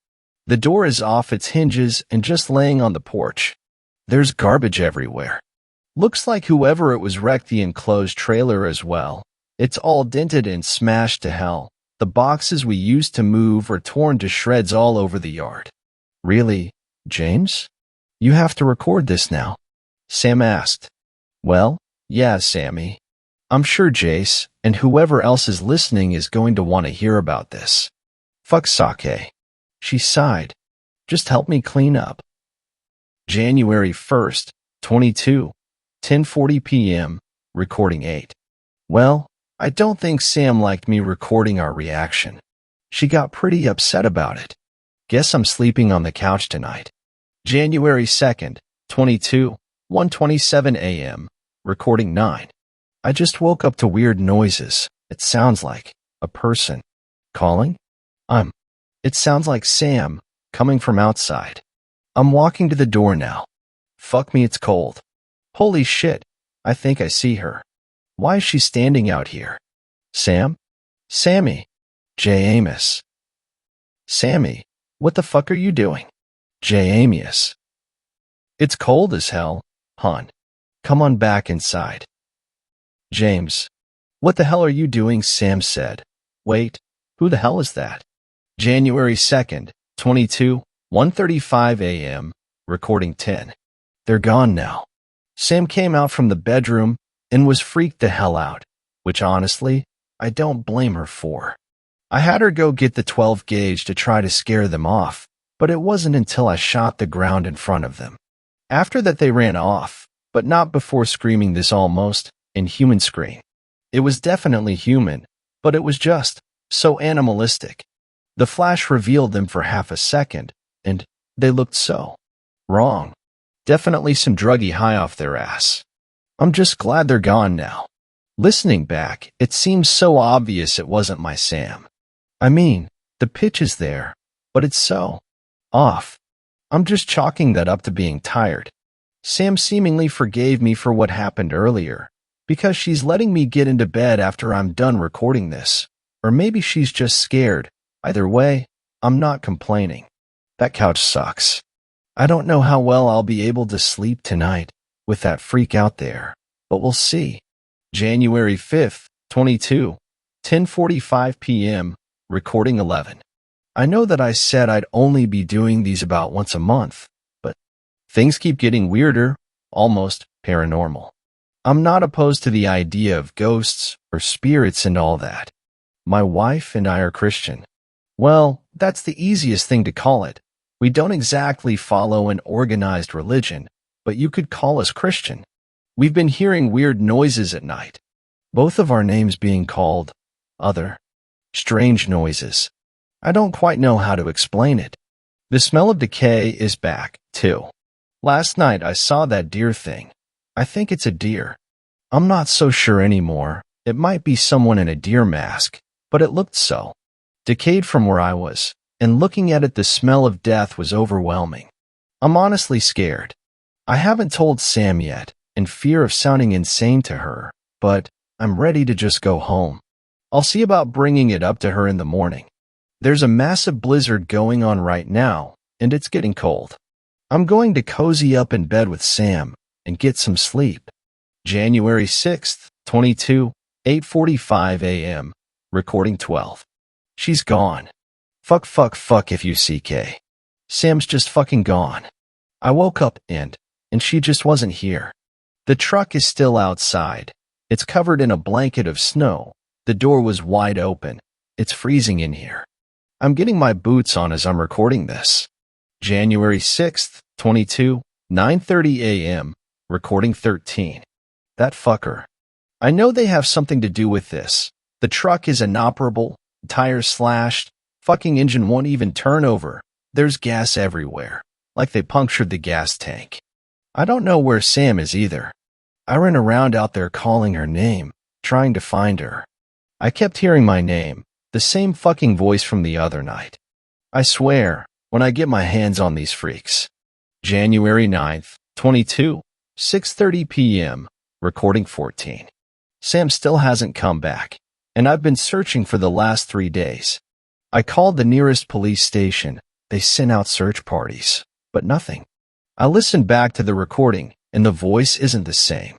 The door is off its hinges and just laying on the porch. There's garbage everywhere. Looks like whoever it was wrecked the enclosed trailer as well. It's all dented and smashed to hell. The boxes we used to move are torn to shreds all over the yard. Really, James? You have to record this now? Sam asked. Well, yeah, Sammy. I'm sure Jace and whoever else is listening is going to want to hear about this. Fuck sake. She sighed. Just help me clean up. January 1st, 22, 10:40 p.m., recording 8. Well, I don't think Sam liked me recording our reaction. She got pretty upset about it. Guess I'm sleeping on the couch tonight. January 2nd, 22, 1:27 a.m., recording 9. I just woke up to weird noises. It sounds like a person calling. It sounds like Sam coming from outside. I'm walking to the door now. Fuck me, it's cold. Holy shit, I think I see her. Why is she standing out here? Sam? Sammy. J. Amos. Sammy, what the fuck are you doing? J. Amius. It's cold as hell, hon. Come on back inside. James. What the hell are you doing? Sam said. Wait, who the hell is that? January 2nd, 1:35 a.m., recording 10. They're gone now. Sam came out from the bedroom and was freaked the hell out, which honestly, I don't blame her for. I had her go get the 12 gauge to try to scare them off, but it wasn't until I shot the ground in front of them. After that they ran off, but not before screaming this almost inhuman scream. It was definitely human, but it was just so animalistic. The flash revealed them for half a second, and they looked so wrong. Definitely some druggy high off their ass. I'm just glad they're gone now. Listening back, it seems so obvious it wasn't my Sam. I mean, the pitch is there, but it's so off. I'm just chalking that up to being tired. Sam seemingly forgave me for what happened earlier, because she's letting me get into bed after I'm done recording this. Or maybe she's just scared. Either way, I'm not complaining. That couch sucks. I don't know how well I'll be able to sleep tonight with that freak out there, but we'll see. January 5th, 10:45 p.m., recording 11. I know that I said I'd only be doing these about once a month, but things keep getting weirder, almost paranormal. I'm not opposed to the idea of ghosts or spirits and all that. My wife and I are Christian. Well, that's the easiest thing to call it. We don't exactly follow an organized religion, but you could call us Christian. We've been hearing weird noises at night. Both of our names being called other strange noises. I don't quite know how to explain it. The smell of decay is back, too. Last night I saw that deer thing. I think it's a deer. I'm not so sure anymore. It might be someone in a deer mask, but it looked so decayed from where I was, and looking at it the smell of death was overwhelming. I'm honestly scared. I haven't told Sam yet, in fear of sounding insane to her, but I'm ready to just go home. I'll see about bringing it up to her in the morning. There's a massive blizzard going on right now, and it's getting cold. I'm going to cozy up in bed with Sam and get some sleep. January 6th, 8:45 a.m., recording 12. She's gone. Fuck if you CK. Sam's just fucking gone. I woke up and she just wasn't here. The truck is still outside. It's covered in a blanket of snow. The door was wide open. It's freezing in here. I'm getting my boots on as I'm recording this. January 6th, 9:30 a.m., recording 13. That fucker. I know they have something to do with this. The truck is inoperable, tires slashed, fucking engine won't even turn over. There's gas everywhere, like they punctured the gas tank. I don't know where Sam is either. I ran around out there calling her name, trying to find her. I kept hearing my name, the same fucking voice from the other night. I swear, when I get my hands on these freaks. January 9th, 6:30 p.m., recording 14. Sam still hasn't come back, and I've been searching for the last 3 days. I called the nearest police station. They sent out search parties, but nothing. I listened back to the recording, and the voice isn't the same.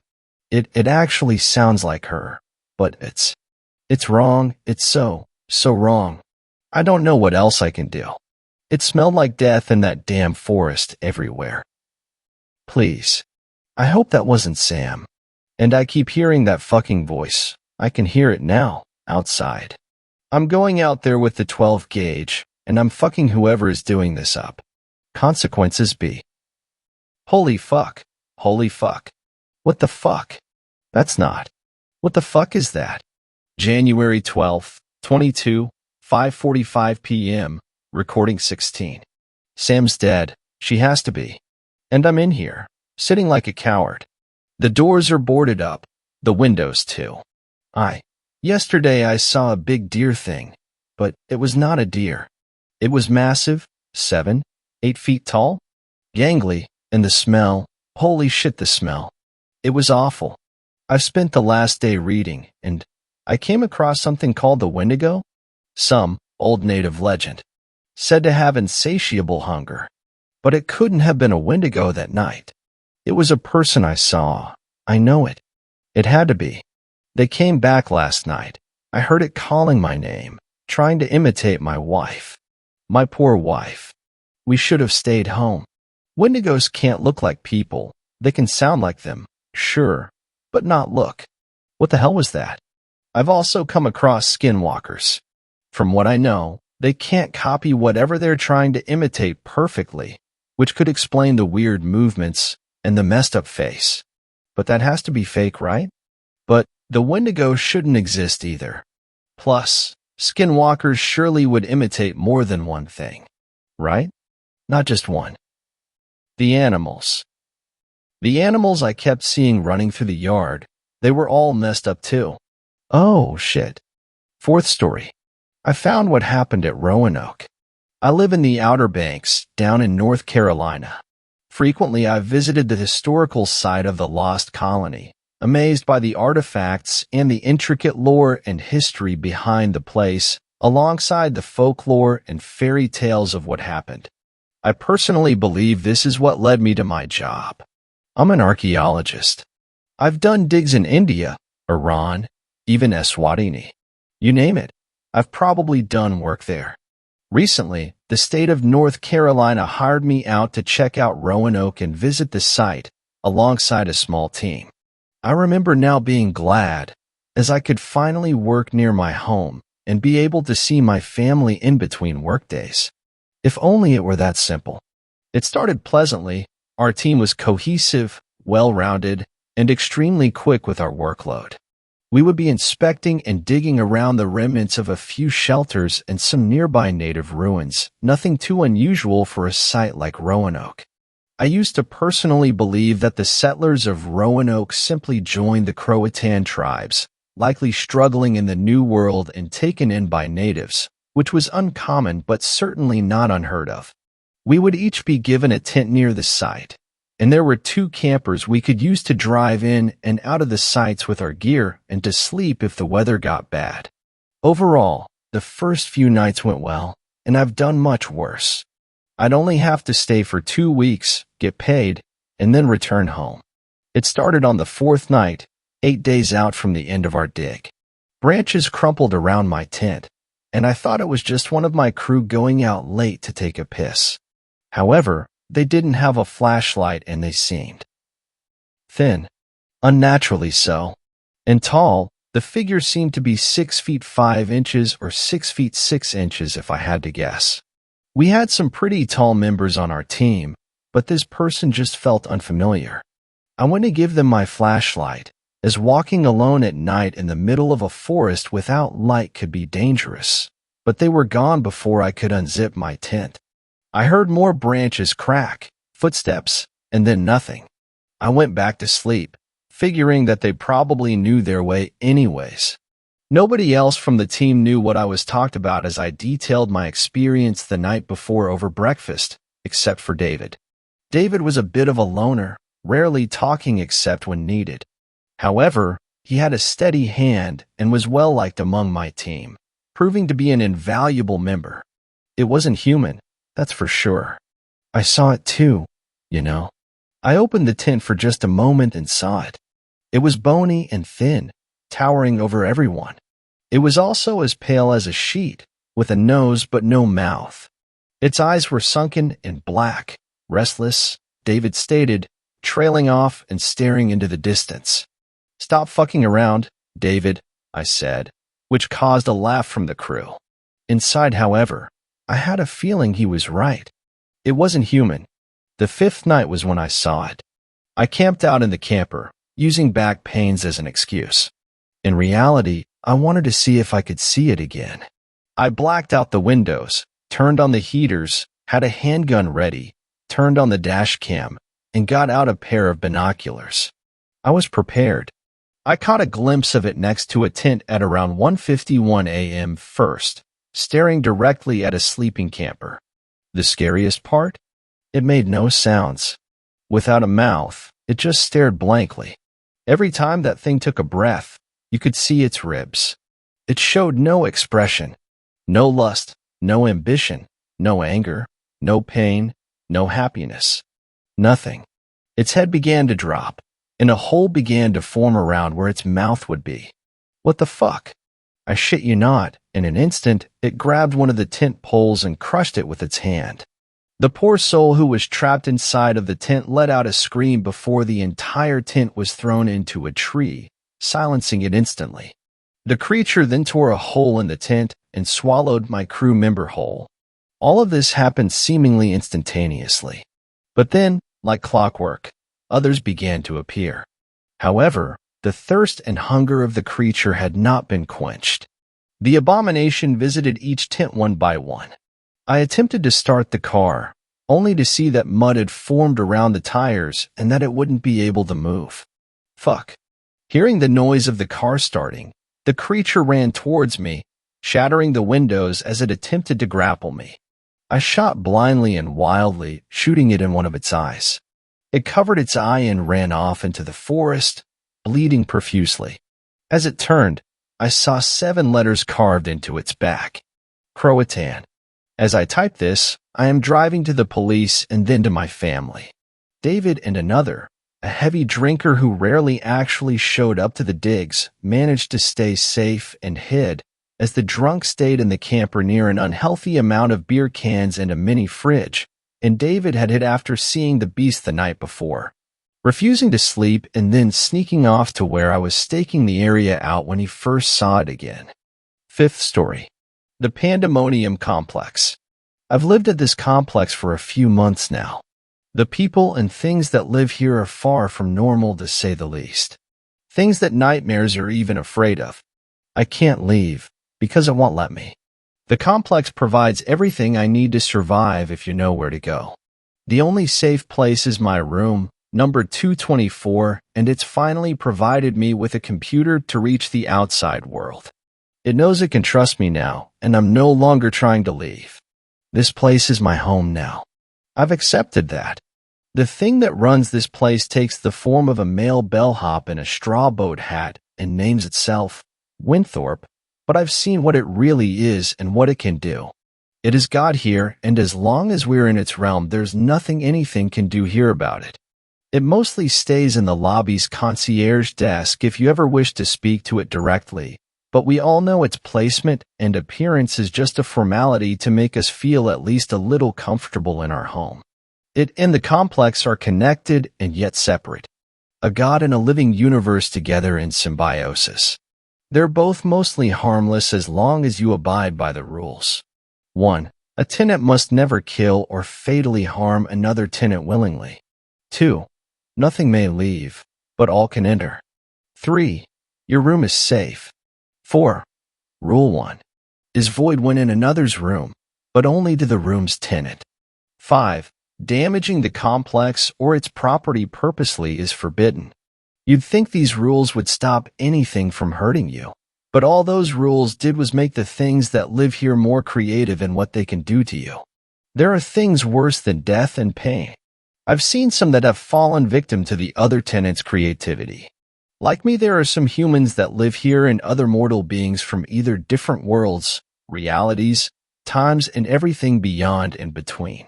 It actually sounds like her, but it's wrong. It's so wrong. I don't know what else I can do. It smelled like death in that damn forest everywhere. Please. I hope that wasn't Sam. And I keep hearing that fucking voice. I can hear it now, outside. I'm going out there with the 12 gauge, and I'm fucking whoever is doing this up. Consequences be. Holy fuck. Holy fuck. What the fuck? That's not. What the fuck is that? January 12th, 5:45 p.m., recording 16. Sam's dead. She has to be. And I'm in here, sitting like a coward. The doors are boarded up, the windows too. Yesterday I saw a big deer thing, but it was not a deer. It was massive, 7, 8 feet tall, gangly, and the smell, holy shit the smell. It was awful. I've spent the last day reading, and I came across something called the Wendigo, some old native legend. said to have insatiable hunger. But it couldn't have been a Wendigo that night. It was a person I saw. I know it. It had to be. They came back last night. I heard it calling my name, trying to imitate my wife. My poor wife. We should have stayed home. Wendigos can't look like people. They can sound like them, sure, but not look. What the hell was that? I've also come across skinwalkers. From what I know, they can't copy whatever they're trying to imitate perfectly, which could explain the weird movements and the messed up face. But that has to be fake, right? But the Wendigo shouldn't exist either. Plus, skinwalkers surely would imitate more than one thing, right? Not just one. The animals. The animals I kept seeing running through the yard, they were all messed up too. Oh, shit. Fourth story. I found what happened at Roanoke. I live in the Outer Banks, down in North Carolina. Frequently, I've visited the historical site of the lost colony, amazed by the artifacts and the intricate lore and history behind the place, alongside the folklore and fairy tales of what happened. I personally believe this is what led me to my job. I'm an archaeologist. I've done digs in India, Iran, even Eswatini. You name it, I've probably done work there. Recently, the state of North Carolina hired me out to check out Roanoke and visit the site, alongside a small team. I remember now being glad, as I could finally work near my home and be able to see my family in between workdays. If only it were that simple. It started pleasantly. Our team was cohesive, well-rounded, and extremely quick with our workload. We would be inspecting and digging around the remnants of a few shelters and some nearby native ruins, nothing too unusual for a site like Roanoke. I used to personally believe that the settlers of Roanoke simply joined the Croatan tribes, likely struggling in the New World and taken in by natives, which was uncommon but certainly not unheard of. We would each be given a tent near the site, and there were 2 campers we could use to drive in and out of the sites with our gear and to sleep if the weather got bad. Overall, the first few nights went well, and I've done much worse. I'd only have to stay for 2 weeks, get paid, and then return home. It started on the 4th night, 8 days out from the end of our dig. Branches crumpled around my tent, and I thought it was just one of my crew going out late to take a piss. However, they didn't have a flashlight and they seemed thin, unnaturally so, and tall. The figure seemed to be 6 feet 5 inches or 6 feet 6 inches if I had to guess. We had some pretty tall members on our team, but this person just felt unfamiliar. I went to give them my flashlight, as walking alone at night in the middle of a forest without light could be dangerous, but they were gone before I could unzip my tent. I heard more branches crack, footsteps, and then nothing. I went back to sleep, figuring that they probably knew their way anyways. Nobody else from the team knew what I was talked about as I detailed my experience the night before over breakfast, except for David. David was a bit of a loner, rarely talking except when needed. However, he had a steady hand and was well liked among my team, proving to be an invaluable member. It wasn't human, that's for sure. I saw it too, you know. I opened the tent for just a moment and saw it. It was bony and thin, towering over everyone. It was also as pale as a sheet, with a nose but no mouth. Its eyes were sunken and black, restless, David stated, trailing off and staring into the distance. "Stop fucking around, David," I said, which caused a laugh from the crew. Inside, however, I had a feeling he was right. It wasn't human. The 5th night was when I saw it. I camped out in the camper, using back pains as an excuse. In reality, I wanted to see if I could see it again. I blacked out the windows, turned on the heaters, had a handgun ready, turned on the dash cam, and got out a pair of binoculars. I was prepared. I caught a glimpse of it next to a tent at around 1:51 a.m. first, staring directly at a sleeping camper. The scariest part? It made no sounds. Without a mouth, it just stared blankly. Every time that thing took a breath, you could see its ribs. It showed no expression, no lust, no ambition, No anger, no pain, no happiness. Nothing. Its head began to drop, and a hole began to form around where its mouth would be. What the fuck? I shit you not, in an instant, it grabbed one of the tent poles and crushed it with its hand. The poor soul who was trapped inside of the tent let out a scream before the entire tent was thrown into a tree, silencing it instantly. The creature then tore a hole in the tent and swallowed my crew member whole. All of this happened seemingly instantaneously. But then, like clockwork, others began to appear. However, the thirst and hunger of the creature had not been quenched. The abomination visited each tent one by one. I attempted to start the car, only to see that mud had formed around the tires and that it wouldn't be able to move. Fuck. Hearing the noise of the car starting, the creature ran towards me, shattering the windows as it attempted to grapple me. I shot blindly and wildly, shooting it in one of its eyes. It covered its eye and ran off into the forest, bleeding profusely. As it turned, I saw 7 letters carved into its back. Croatan. As I type this, I am driving to the police and then to my family. David and another, a heavy drinker who rarely actually showed up to the digs, managed to stay safe and hid, as the drunk stayed in the camper near an unhealthy amount of beer cans and a mini fridge, and David had hid after seeing the beast the night before, refusing to sleep and then sneaking off to where I was staking the area out when he first saw it again. 5th story. The Pandemonium Complex. I've lived at this complex for a few months now. The people and things that live here are far from normal, to say the least. Things that nightmares are even afraid of. I can't leave, because it won't let me. The complex provides everything I need to survive if you know where to go. The only safe place is my room, number 224, and it's finally provided me with a computer to reach the outside world. It knows it can trust me now, and I'm no longer trying to leave. This place is my home now. I've accepted that. The thing that runs this place takes the form of a male bellhop in a straw boat hat and names itself Winthorpe, but I've seen what it really is and what it can do. It is God here, and as long as we're in its realm, there's nothing anything can do here about it. It mostly stays in the lobby's concierge desk if you ever wish to speak to it directly, but we all know its placement and appearance is just a formality to make us feel at least a little comfortable in our home. It and the complex are connected and yet separate. A God and a living universe together in symbiosis. They're both mostly harmless as long as you abide by the rules. 1. A tenant must never kill or fatally harm another tenant willingly. 2. Nothing may leave, but all can enter. 3. Your room is safe. 4. Rule 1. Is void when in another's room, but only to the room's tenant. 5. Damaging the complex or its property purposely is forbidden. You'd think these rules would stop anything from hurting you, but all those rules did was make the things that live here more creative in what they can do to you. There are things worse than death and pain. I've seen some that have fallen victim to the other tenants' creativity. Like me, there are some humans that live here and other mortal beings from either different worlds, realities, times, and everything beyond and between.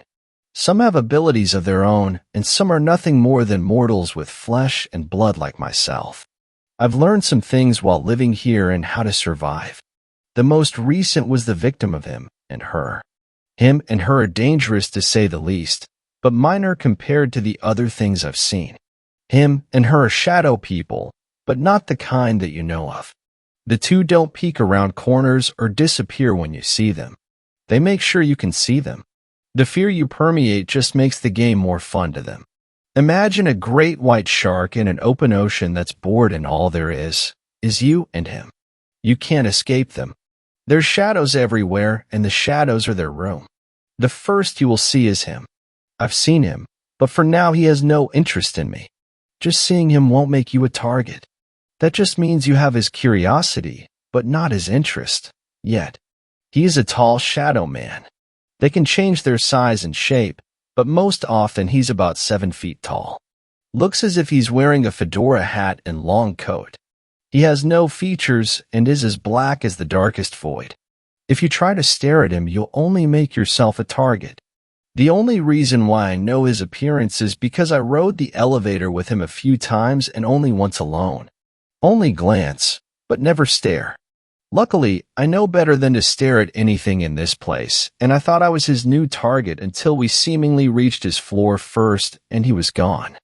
Some have abilities of their own, and some are nothing more than mortals with flesh and blood like myself. I've learned some things while living here and how to survive. The most recent was the victim of him and her. Him and her are dangerous to say the least, but minor compared to the other things I've seen. Him and her are shadow people, but not the kind that you know of. The two don't peek around corners or disappear when you see them. They make sure you can see them. The fear you permeate just makes the game more fun to them. Imagine a great white shark in an open ocean that's bored and all there is you and him. You can't escape them. There's shadows everywhere, and the shadows are their room. The first you will see is him. I've seen him, but for now he has no interest in me. Just seeing him won't make you a target. That just means you have his curiosity, but not his interest, yet. He is a tall shadow man. They can change their size and shape, but most often he's about 7 feet tall. Looks as if he's wearing a fedora hat and long coat. He has no features and is as black as the darkest void. If you try to stare at him, you'll only make yourself a target. The only reason why I know his appearance is because I rode the elevator with him a few times and only once alone. Only glance, but never stare. Luckily, I know better than to stare at anything in this place, and I thought I was his new target until we seemingly reached his floor first and he was gone.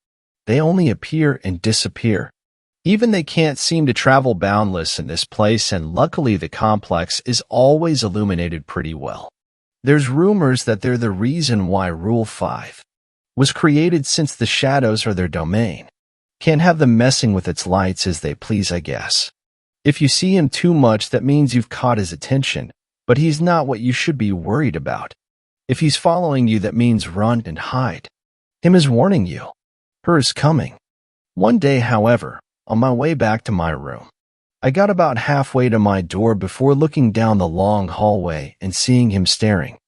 They only appear and disappear. Even they can't seem to travel boundless in this place, and luckily the complex is always illuminated pretty well. There's rumors that they're the reason why Rule 5 was created, since the shadows are their domain. Can't have them messing with its lights as they please, I guess. If you see him too much, that means you've caught his attention, but he's not what you should be worried about. If he's following you, that means run and hide. Him is warning you. Her is coming. One day, however, on my way back to my room, I got about halfway to my door before looking down the long hallway and seeing him staring.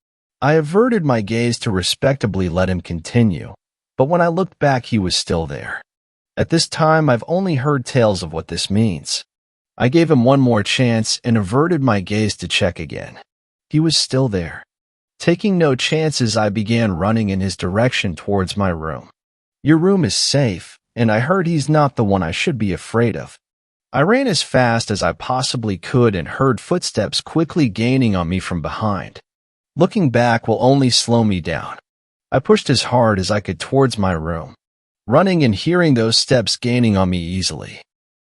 I averted my gaze to respectably let him continue, but when I looked back, he was still there. At this time, I've only heard tales of what this means. I gave him one more chance and averted my gaze to check again. He was still there. Taking no chances, I began running in his direction towards my room. Your room is safe, and I heard he's not the one I should be afraid of. I ran as fast as I possibly could and heard footsteps quickly gaining on me from behind. Looking back will only slow me down. I pushed as hard as I could towards my room, running and hearing those steps gaining on me easily.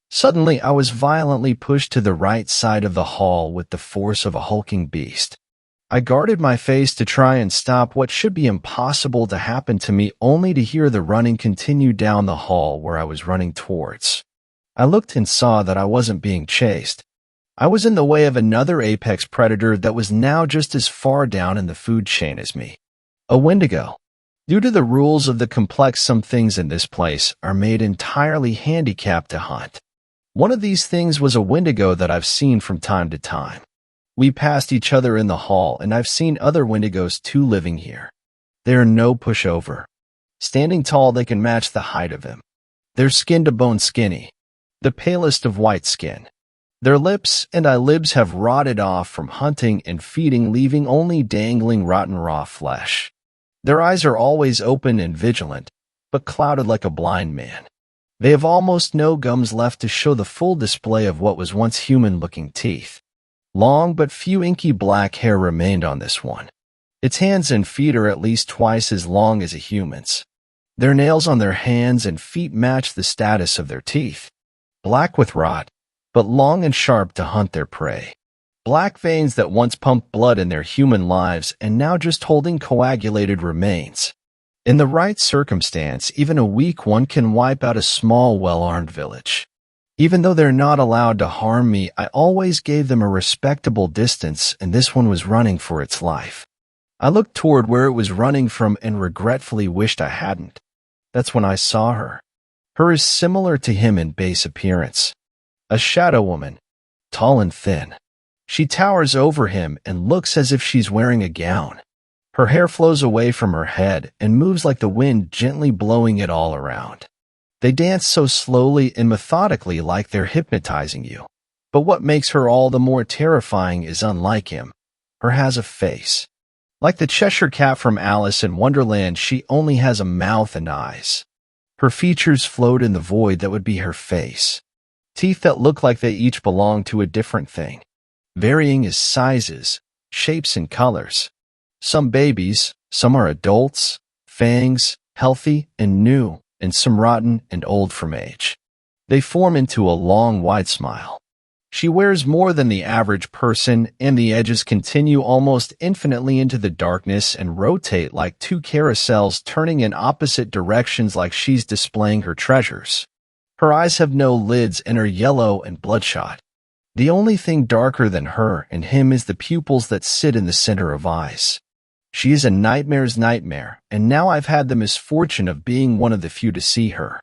Suddenly, I was violently pushed to the right side of the hall with the force of a hulking beast. I guarded my face to try and stop what should be impossible to happen to me, only to hear the running continue down the hall where I was running towards. I looked and saw that I wasn't being chased. I was in the way of another apex predator that was now just as far down in the food chain as me. A Wendigo. Due to the rules of the complex, some things in this place are made entirely handicapped to hunt. One of these things was a Wendigo that I've seen from time to time. We passed each other in the hall, and I've seen other Wendigos too living here. They are no pushover. Standing tall, they can match the height of him. They're skin to bone skinny, the palest of white skin. Their lips and eyelids have rotted off from hunting and feeding, leaving only dangling rotten raw flesh. Their eyes are always open and vigilant, but clouded like a blind man. They have almost no gums left to show the full display of what was once human-looking teeth. Long but few inky black hair remained on this one. Its hands and feet are at least twice as long as a human's. Their nails on their hands and feet match the status of their teeth. Black with rot, but long and sharp to hunt their prey. Black veins that once pumped blood in their human lives and now just holding coagulated remains. In the right circumstance, even a weak one can wipe out a small, well-armed village. Even though they're not allowed to harm me, I always gave them a respectable distance, and this one was running for its life. I looked toward where it was running from and regretfully wished I hadn't. That's when I saw her. Her is similar to him in base appearance. A shadow woman, tall and thin. She towers over him and looks as if she's wearing a gown. Her hair flows away from her head and moves like the wind, gently blowing it all around. They dance so slowly and methodically, like they're hypnotizing you. But what makes her all the more terrifying is, unlike him, her has a face. Like the Cheshire Cat from Alice in Wonderland, she only has a mouth and eyes. Her features float in the void that would be her face. Teeth that look like they each belong to a different thing, varying as sizes, shapes, and colors. Some babies, some are adults, fangs, healthy and new, and some rotten and old from age. They form into a long, wide smile. She wears more than the average person, and the edges continue almost infinitely into the darkness and rotate like two carousels, turning in opposite directions like she's displaying her treasures. Her eyes have no lids and are yellow and bloodshot. The only thing darker than her and him is the pupils that sit in the center of eyes. She is a nightmare's nightmare, and now I've had the misfortune of being one of the few to see her.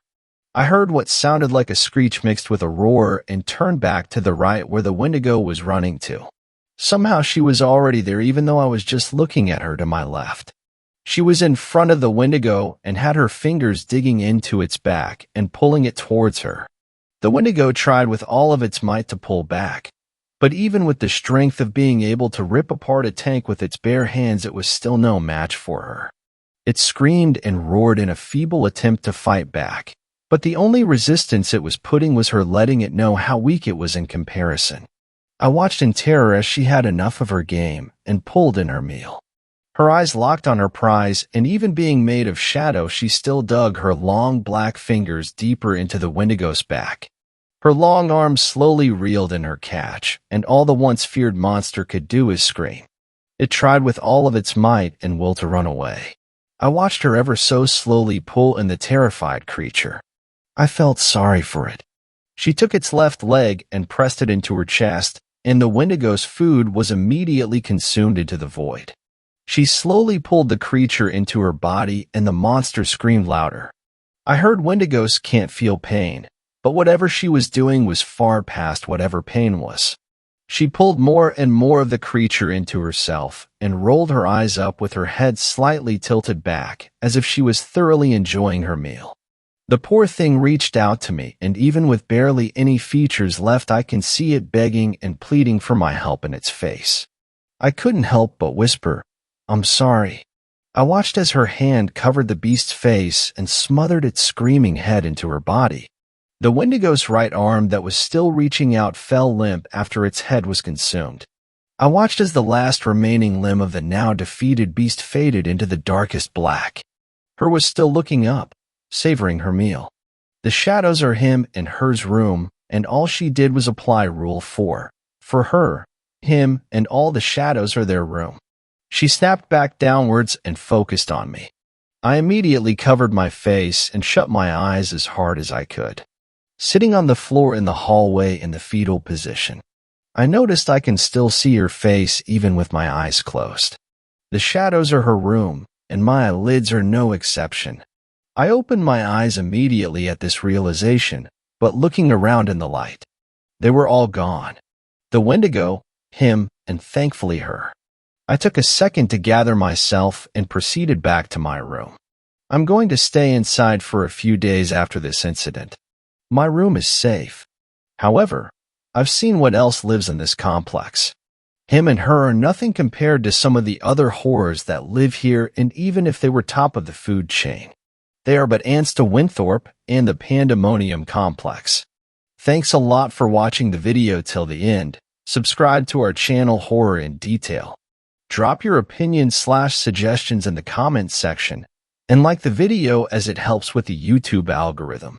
I heard what sounded like a screech mixed with a roar and turned back to the right where the Wendigo was running to. Somehow she was already there, even though I was just looking at her to my left. She was in front of the Wendigo and had her fingers digging into its back and pulling it towards her. The Wendigo tried with all of its might to pull back, But even with the strength of being able to rip apart a tank with its bare hands, it was still no match for her. It screamed and roared in a feeble attempt to fight back, but the only resistance it was putting was her letting it know how weak it was in comparison. I watched in terror as she had enough of her game and pulled in her meal. Her eyes locked on her prize, and even being made of shadow, she still dug her long black fingers deeper into the Wendigo's back. Her long arms slowly reeled in her catch, and all the once feared monster could do is scream. It tried with all of its might and will to run away. I watched her ever so slowly pull in the terrified creature. I felt sorry for it. She took its left leg and pressed it into her chest, and the Wendigo's food was immediately consumed into the void. She slowly pulled the creature into her body, and the monster screamed louder. I heard Wendigos can't feel pain, but whatever she was doing was far past whatever pain was. She pulled more and more of the creature into herself and rolled her eyes up with her head slightly tilted back, as if she was thoroughly enjoying her meal. The poor thing reached out to me, and even with barely any features left, I can see it begging and pleading for my help in its face. I couldn't help but whisper, "I'm sorry." I watched as her hand covered the beast's face and smothered its screaming head into her body. The Wendigo's right arm that was still reaching out fell limp after its head was consumed. I watched as the last remaining limb of the now defeated beast faded into the darkest black. Her was still looking up, savoring her meal. The shadows are him and hers room, and all she did was apply Rule 4. For her, him, and all the shadows are their room. She snapped back downwards and focused on me. I immediately covered my face and shut my eyes as hard as I could. Sitting on the floor in the hallway in the fetal position, I noticed I can still see her face even with my eyes closed. The shadows are her room, and my eyelids are no exception. I opened my eyes immediately at this realization, but looking around in the light, they were all gone. The Wendigo, him, and thankfully her. I took a second to gather myself and proceeded back to my room. I'm going to stay inside for a few days after this incident. My room is safe. However, I've seen what else lives in this complex. Him and her are nothing compared to some of the other horrors that live here, and even if they were top of the food chain, they are but ants to Winthorpe and the Pandemonium complex. Thanks a lot for watching the video till the end. Subscribe to our channel Horror in Detail. Drop your opinions/suggestions in the comments section, and like the video as it helps with the YouTube algorithm.